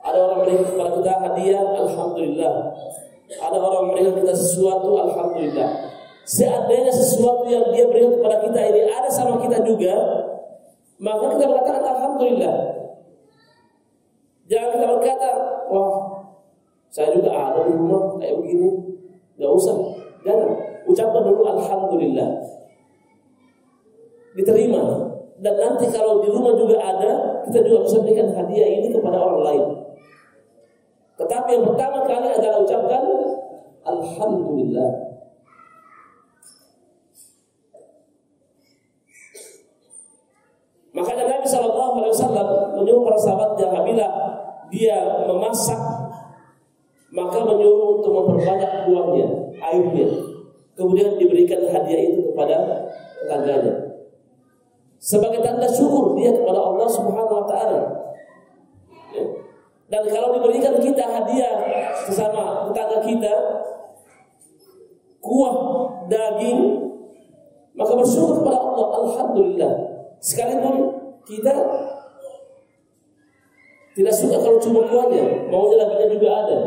Ada orang memberikan kepada kita hadiah, alhamdulillah. Ada orang memberikan kita sesuatu, alhamdulillah. Seandainya sesuatu yang dia berikan kepada kita ini ada sama kita juga, maka kita berkata alhamdulillah. Jangan kita berkata, wah, saya juga ada di rumah kayak begini. Gak usah, jangan. Ucapkan dulu alhamdulillah. Diterima. Dan nanti kalau di rumah juga ada, kita juga bisa berikan hadiah ini kepada orang lain. Tetapi yang pertama kali adalah ucapkan alhamdulillah. Makanya Nabi SAW menyuruh para sahabatnya apabila dia memasak, maka menyuruh untuk memperbanyak kuahnya, airnya. Kemudian diberikan hadiah itu kepada tetangganya. Sebagai tanda syukur dia kepada Allah Subhanahu wa taala. Dan kalau diberikan kita hadiah sesama tetangga kita, kuah, daging, maka bersyukur kepada Allah, alhamdulillah. Sekalipun kita tidak suka kalau cuma kuahnya, maunya dagingnya juga ada.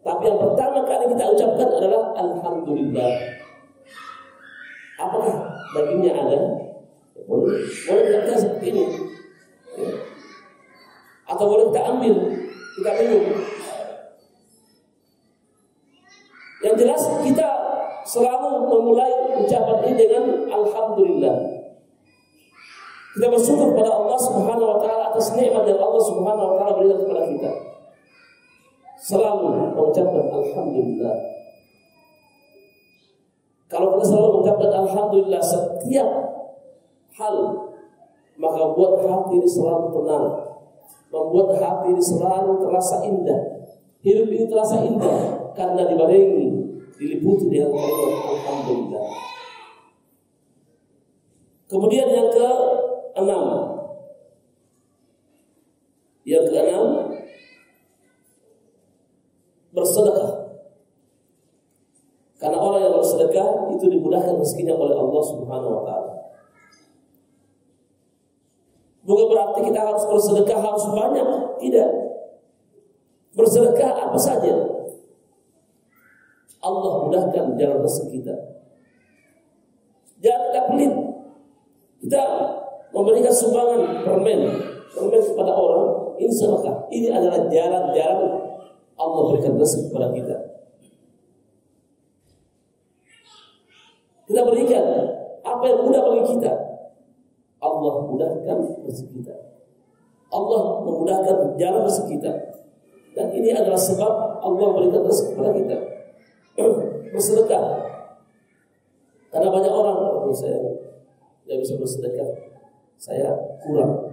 Tapi yang pertama kali kita ucapkan adalah alhamdulillah. Apakah dagingnya ada? Boleh kita seperti ini, atau boleh kita ambil, kita minum. Yang jelas kita selalu memulai ucapan ini dengan alhamdulillah. Kita bersyukur kepada Allah Subhanahu wa taala atas nikmat yang Allah Subhanahu wa taala berikan kepada kita. Selalu mengucapkan alhamdulillah. Kalau kita selalu mengucapkan alhamdulillah setiap hal, maka buat hati ini selalu tenang, membuat hati ini selalu terasa indah. Hidup ini terasa indah karena dibarengi, diliputi dengan kalimat alhamdulillah. Kemudian yang keenam, bersedekah. Karena orang yang bersedekah itu dimudahkan rezekinya oleh Allah Subhanahu wa taala. Bukan berarti kita harus bersedekah harus banyak, tidak. Bersedekah apa saja, Allah mudahkan jalan rezeki kita. Jangan kita pelit. Kita memberikan sumbangan permen kepada orang, ini sedekah. Ini adalah jalan-jalan Allah berikan rezeki kepada kita. Kita berikan apa yang mudah bagi kita. Allah mudahkan rezeki kita. Allah memudahkan jalan rezeki kita. Dan ini adalah sebab Allah berikan rezeki kepada kita. Bersedekah. Karena banyak orang, saya tidak bisa bersedekah, saya kurang.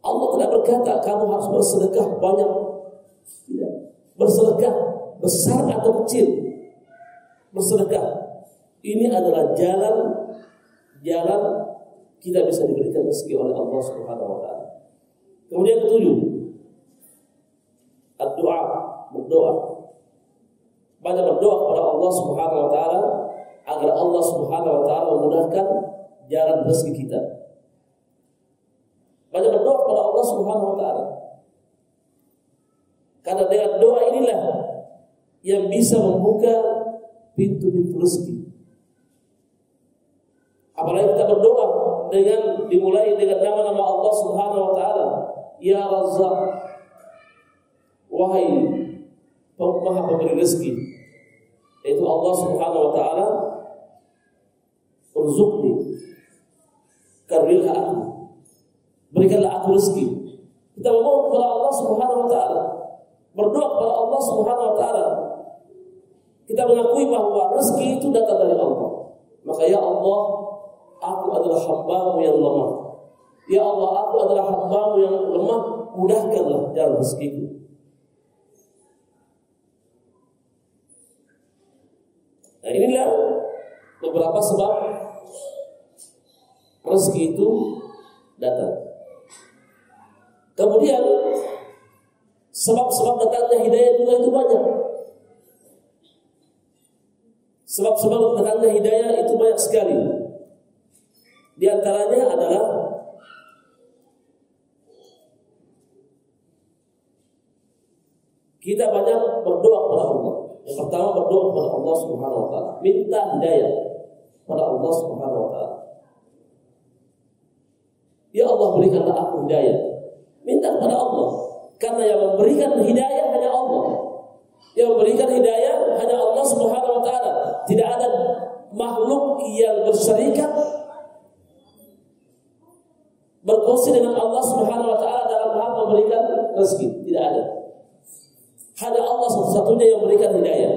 Allah tidak berkata kamu harus bersedekah banyak. Tidak. Bersedekah besar atau kecil, bersedekah ini adalah jalan kita bisa diberikan rezeki oleh Allah Subhanahu wa taala. Kemudian ketujuh, doa, berdoa. Banyak berdoa kepada Allah Subhanahu wa taala agar Allah Subhanahu wa taala memudahkan jalan rezeki kita. Banyak berdoa kepada Allah Subhanahu wa taala. Karena dengan doa inilah yang bisa membuka pintu-pintu rezeki. Apalagi kita berdoa dengan dimulai dengan nama-nama Allah Subhanahu wa taala, Ya Razzaq, wahai Maha pemberi rezeki, yaitu Allah Subhanahu wa taala, urzuqni, karilha aku, berikanlah aku rezeki. Kita memohon kepada Allah Subhanahu wa taala, berdoa kepada Allah Subhanahu wa taala. Kita mengakui bahwa rezeki itu datang dari Allah. Maka ya Allah, aku adalah hamba-Mu yang lemah. Ya Allah, aku adalah hamba-Mu yang lemah, mudahkanlah jalan rezekiku. Nah, inilah beberapa sebab rezeki itu datang. Kemudian sebab-sebab datangnya hidayah juga itu banyak. Sebab-sebab datangnya hidayah itu banyak sekali. Di antaranya adalah kita banyak berdoa kepada Allah. Yang pertama berdoa kepada Allah Subhanahu wa taala, minta hidayah kepada Allah Subhanahu wa taala. Ya Allah, berikanlah aku hidayah. Minta kepada Allah. Karena yang memberikan hidayah hanya Allah. Yang memberikan hidayah hanya Allah Subhanahu wa taala. Tidak ada makhluk yang berserikat berkongsi dengan Allah Subhanahu wa taala dalam hal memberikan rezeki. Tidak ada. Hanya Allah satu-satunya yang memberikan hidayah.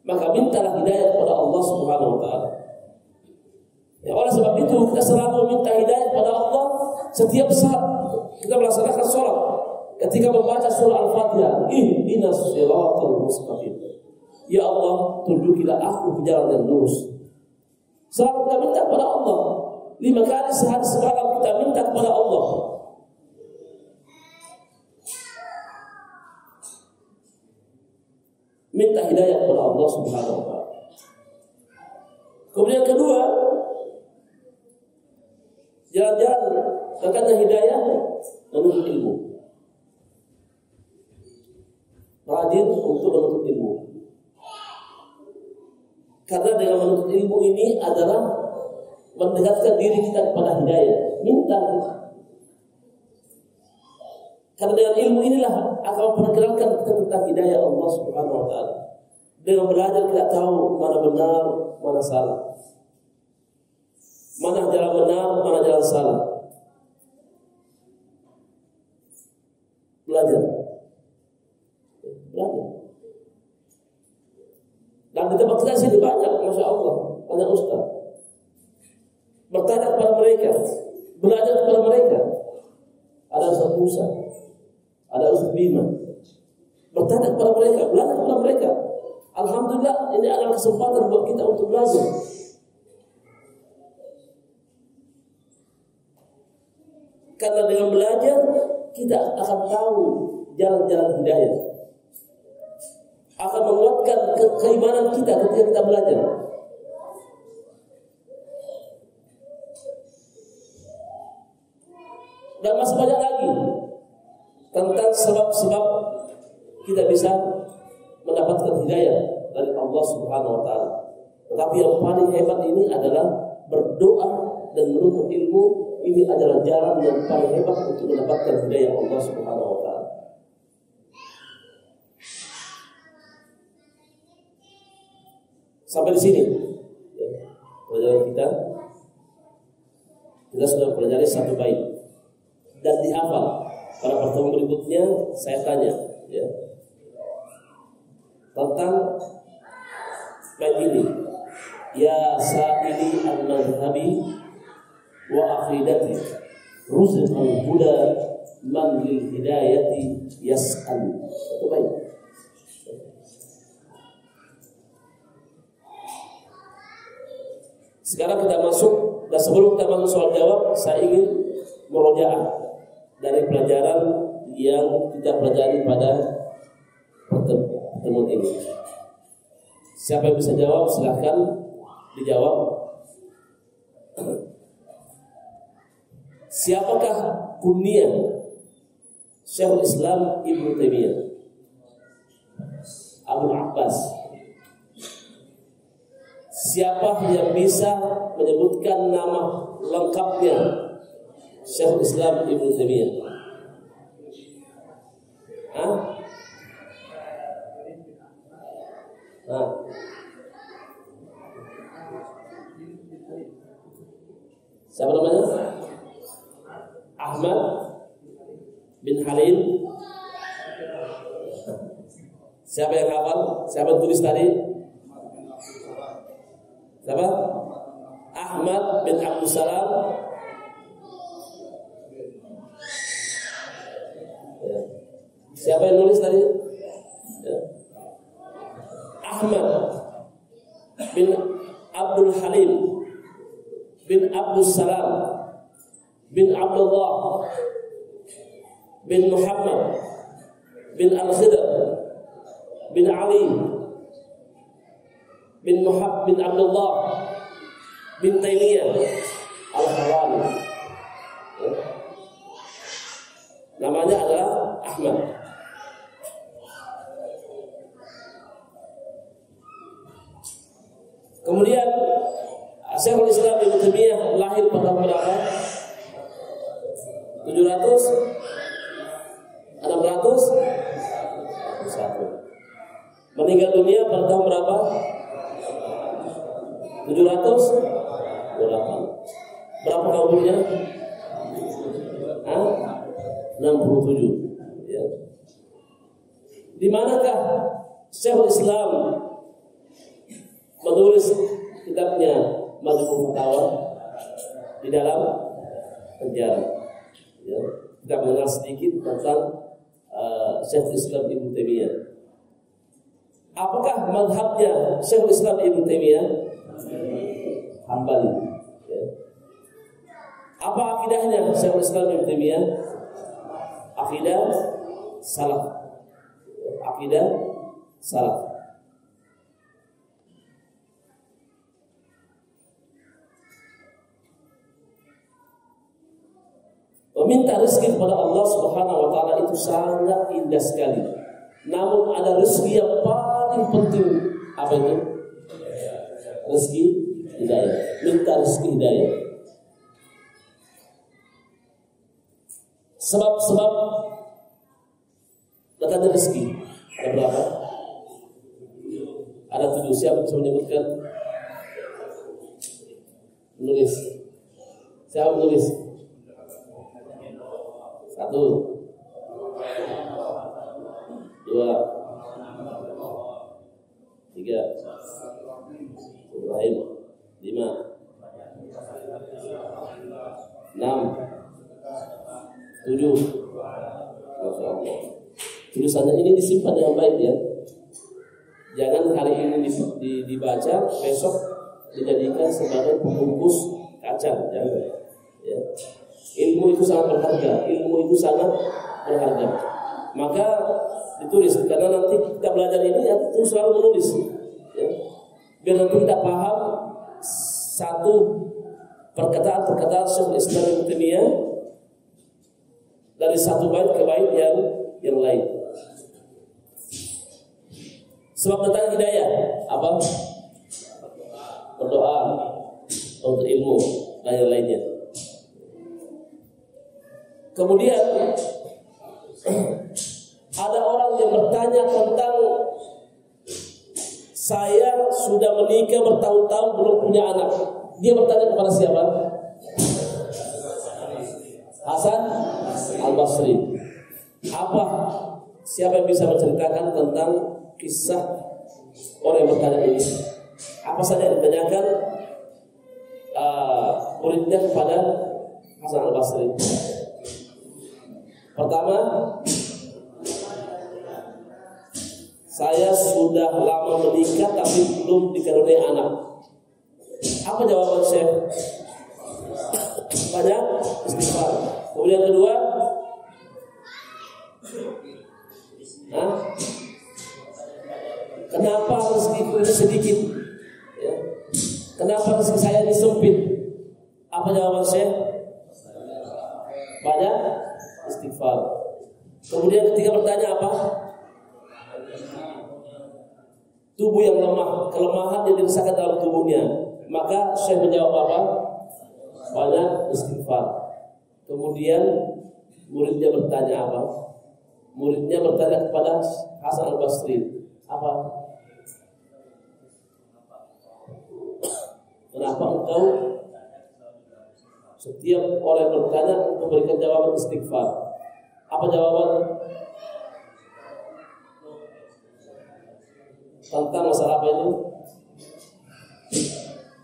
Maka mintalah hidayah kepada Allah Subhanahu wa taala. Ya, oleh sebab itu kita selalu meminta hidayah kepada Allah setiap saat kita melaksanakan sholat. Ketika membaca surah Al-Fatihah, ihdinas siratal mustaqim. Ya Allah, tunjukilah aku ke jalan yang lurus. Selalu kita minta kepada Allah. 5 kali sehari semalam kita minta kepada Allah. Minta hidayah kepada Allah Subhanahu wa taala. Kemudian yang kedua, jalan-jalan dekatnya hidayah menuntut ilmu. Rajin untuk menuntut ilmu. Karena dengan menuntut ilmu ini adalah mendekatkan diri kita kepada hidayah. Minta. Karena dengan ilmu inilah akan memperkenalkan kita tentang hidayah Allah Subhanahu wa taala. Dengan belajar kita tahu mana benar, mana salah. Mana jalan benar, mana jalan salah. Belajar. Dan di tempat kita sini banyak, Masya Allah, banyak ustaz. Bertanya kepada mereka, belajar kepada mereka. Ada Ustaz Musa, ada Ustaz Bima. Bertanya kepada mereka, belajar kepada mereka. Alhamdulillah, ini adalah kesempatan buat kita untuk belajar. Karena dengan belajar kita akan tahu jalan-jalan hidayah. Akan menguatkan keimanan kita ketika kita belajar. Dan masih banyak lagi tentang sebab-sebab kita bisa mendapatkan hidayah dari Allah Subhanahu wa taala. Tetapi yang paling hebat ini adalah berdoa dan menuntut ilmu. Ini adalah jalan yang paling hebat untuk mendapatkan hidayah Allah Subhanahu wa taala. Sampai di sini pelajaran kita sudah pelajari 1 bait dan dihafal. Pada pertemuan berikutnya saya tanya ya, tentang bait ini. Ya sa'ili al-madhhabi wa aqidati ruzqal huda man lil hidayati yas'al. Itu baik. Sekarang kita masuk, dan sebelum kita masuk soal jawab, saya ingin merojaah dari pelajaran yang kita pelajari pada pertemuan ini. Siapa yang bisa jawab, silahkan dijawab. Siapakah kunyah Syekhul Islam Ibnu Taimiyah? Abu Abbas. Siapa yang bisa menyebutkan nama lengkapnya Syekhul Islam Ibnu Taimiyah? Siapa namanya? Ahmad bin Halil. Siapa yang hafal? Siapa yang tulis tadi? Siapa? Ahmad bin Abdul Salam. Siapa yang nulis tadi? Ahmad bin Abdul Halim bin Abdul Salam bin Abdullah bin Muhammad bin Al-Khidr bin Ali bin Muhammad bin Abdullah bin Taimiyah Al-Harani. Namanya adalah Ahmad. 601. Meninggal dunia pada tahun berapa? 708. Berapa umurnya? 67. Ya. Di manakah Syekhul Islam menulis kitabnya Majmu' Fatawa? Di dalam penjara. Ya. Kita mengenal sedikit tentang Syekhul Islam Ibnu Taimiyah. Apakah mazhabnya Syekhul Islam Ibnu Taimiyah? Hambali. Ya. Apa akidahnya Syekhul Islam Ibnu Taimiyah? Akidah salaf. Akidah salaf. Meminta rezeki kepada Allah Subhanahu wa taala itu sangat indah sekali. Namun ada rezeki yang paling penting, apa itu? Rezeki hidayah. Minta rezeki hidayah. Sebab-sebab datangnya rezeki ada berapa? Ada 7. Siapa bisa menyebutkan? Menulis. Siapa menulis? 1, 2, 3, Ibrahim 5, 6, 7. Masya Allah. Tulisannya ini disimpan yang baik ya. Jangan hari ini dibaca, besok dijadikan sebagai pembungkus kacang. Jangan. Ya. Ilmu itu sangat berharga. Ilmu itu sangat berharga. Maka ditulis, karena nanti kita belajar ini itu selalu menulis. Ya. Biar nanti kita paham satu perkataan Syekhul Islam Ibnu Taimiyah dari satu bait ke bait yang lain. Sebab tentang hidayah apa? Berdoa untuk ilmu dan yang lainnya. Kemudian ada orang yang bertanya tentang saya sudah menikah bertahun-tahun belum punya anak. Dia bertanya kepada siapa? Hasan Al-Basri. Siapa yang bisa menceritakan tentang kisah orang yang bertanya ini? Apa saja yang ditanyakan muridnya kepada Hasan Al-Basri? Pertama, saya sudah lama menikah tapi belum dikaruniai anak. Apa jawaban Syekh? Banyak istighfar. Kemudian kedua, kenapa rezekiku ini sedikit? Ya. Kenapa rezeki saya ini sempit? Apa jawaban Syekh? Banyak istighfar. Kemudian ketiga bertanya apa? Tubuh yang lemah, kelemahan yang dirasakan dalam tubuhnya. Maka Syekh menjawab apa? Banyak istighfar. Kemudian muridnya bertanya apa? Muridnya bertanya kepada Hasan Al-Basri, apa? Kenapa engkau setiap orang yang bertanya memberikan jawaban istighfar? Apa jawaban? Tentang masalah apa itu?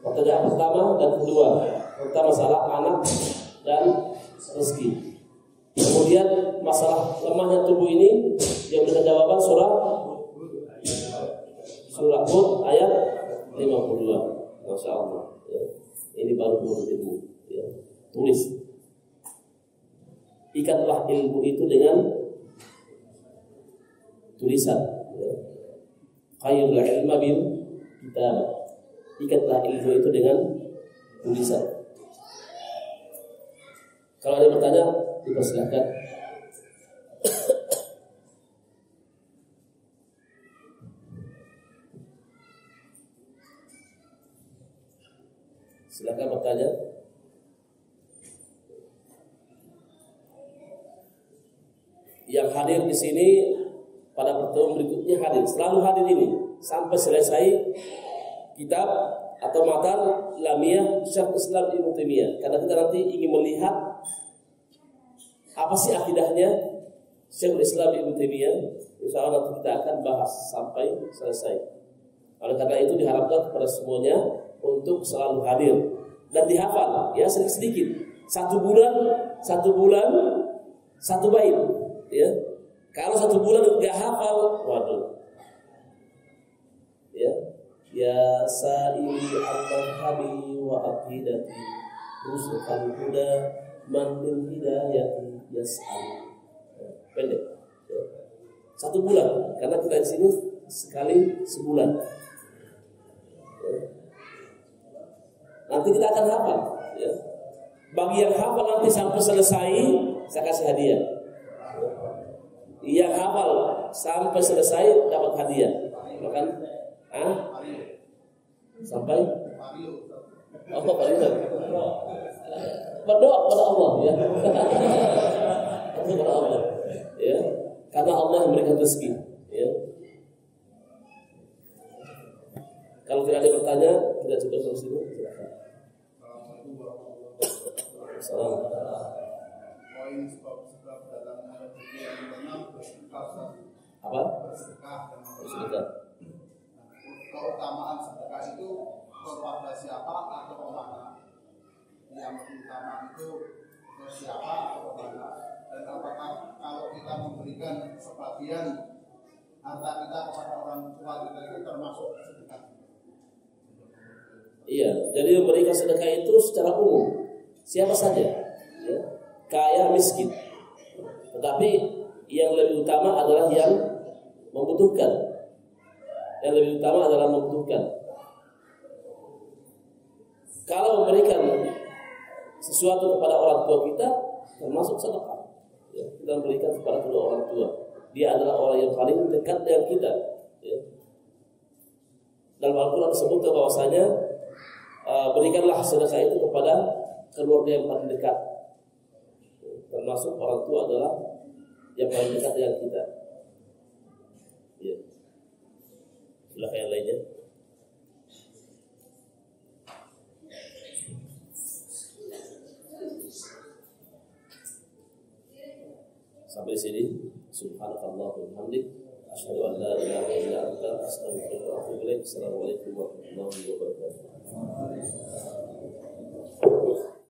Pertanyaan pertama dan kedua tentang masalah anak dan rezeki. Kemudian masalah lemahnya tubuh ini dia berikan jawaban surah Hud ayat 52. Masya Allah. Ya. Ini baru ilmu. Ya. Tulis. Ikatlah ilmu itu dengan tulisan. Ya. Khairul ilma bil kitab. Ikatlah ilmu itu dengan tulisan. Kalau ada yang bertanya, dipersilakan. Silakan bertanya. yang hadir di sini pada pertemuan berikutnya hadir, selalu hadir ini sampai selesai kitab atau matan Lamiyah Syekh Islam Ibnu Taimiyah. Karena kita nanti ingin melihat apa sih akidahnya Syekh Islam Ibnu Taimiyah. Insyaallah nanti kita akan bahas sampai selesai. Oleh karena itu diharapkan kepada semuanya untuk selalu hadir dan dihafal ya sedikit-sedikit. Satu bulan satu bait ya. Kalau 1 bulan enggak hafal, waduh. Ya sa'ili al-madhabi wa aqidati rusukal huda man bil hidayati yas'al. Pendek. 1 bulan karena kita di sini sekali sebulan. Nanti kita akan hafal ya. Bagi yang hafal nanti sampai selesai saya kasih hadiah. Yang hafal sampai selesai dapat hadiah. Makan sampai apa Pak Yunus? Berdoa kepada Allah ya. Kepada Allah ya. Karena Allah yang memberikan rezeki ya. Kalau tidak ada pertanyaan, kita cukup sampai sini. Silakan. Apa? Sedekah. Keutamaan sedekah itu kepada siapa atau kemana? Yang utama itu ke siapa atau kemana? Dan apakah kalau kita memberikan sebagian harta kita kepada orang tua kita itu termasuk sedekah? Iya, jadi memberikan sedekah itu secara umum siapa saja, ya, kaya miskin. Tetapi yang lebih utama adalah yang membutuhkan. Yang lebih utama adalah membutuhkan. Kalau memberikan sesuatu kepada orang tua kita termasuk sedekah. Ya, kita memberikan kepada kedua orang tua. Dia adalah orang yang paling dekat dengan kita. Ya. Dalam Al-Quran disebutkan bahwasanya berikanlah sedekah itu kepada keluarga yang paling dekat. Termasuk orang tua adalah yang paling dekat dengan kita. Ya. Silakan yang lainnya. Sampai sini. Subhanallah wa bihamdik, asyhadu an la ilaha illa anta, astaghfiruka wa atubu ilaik. Assalamualaikum warahmatullahi wabarakatuh.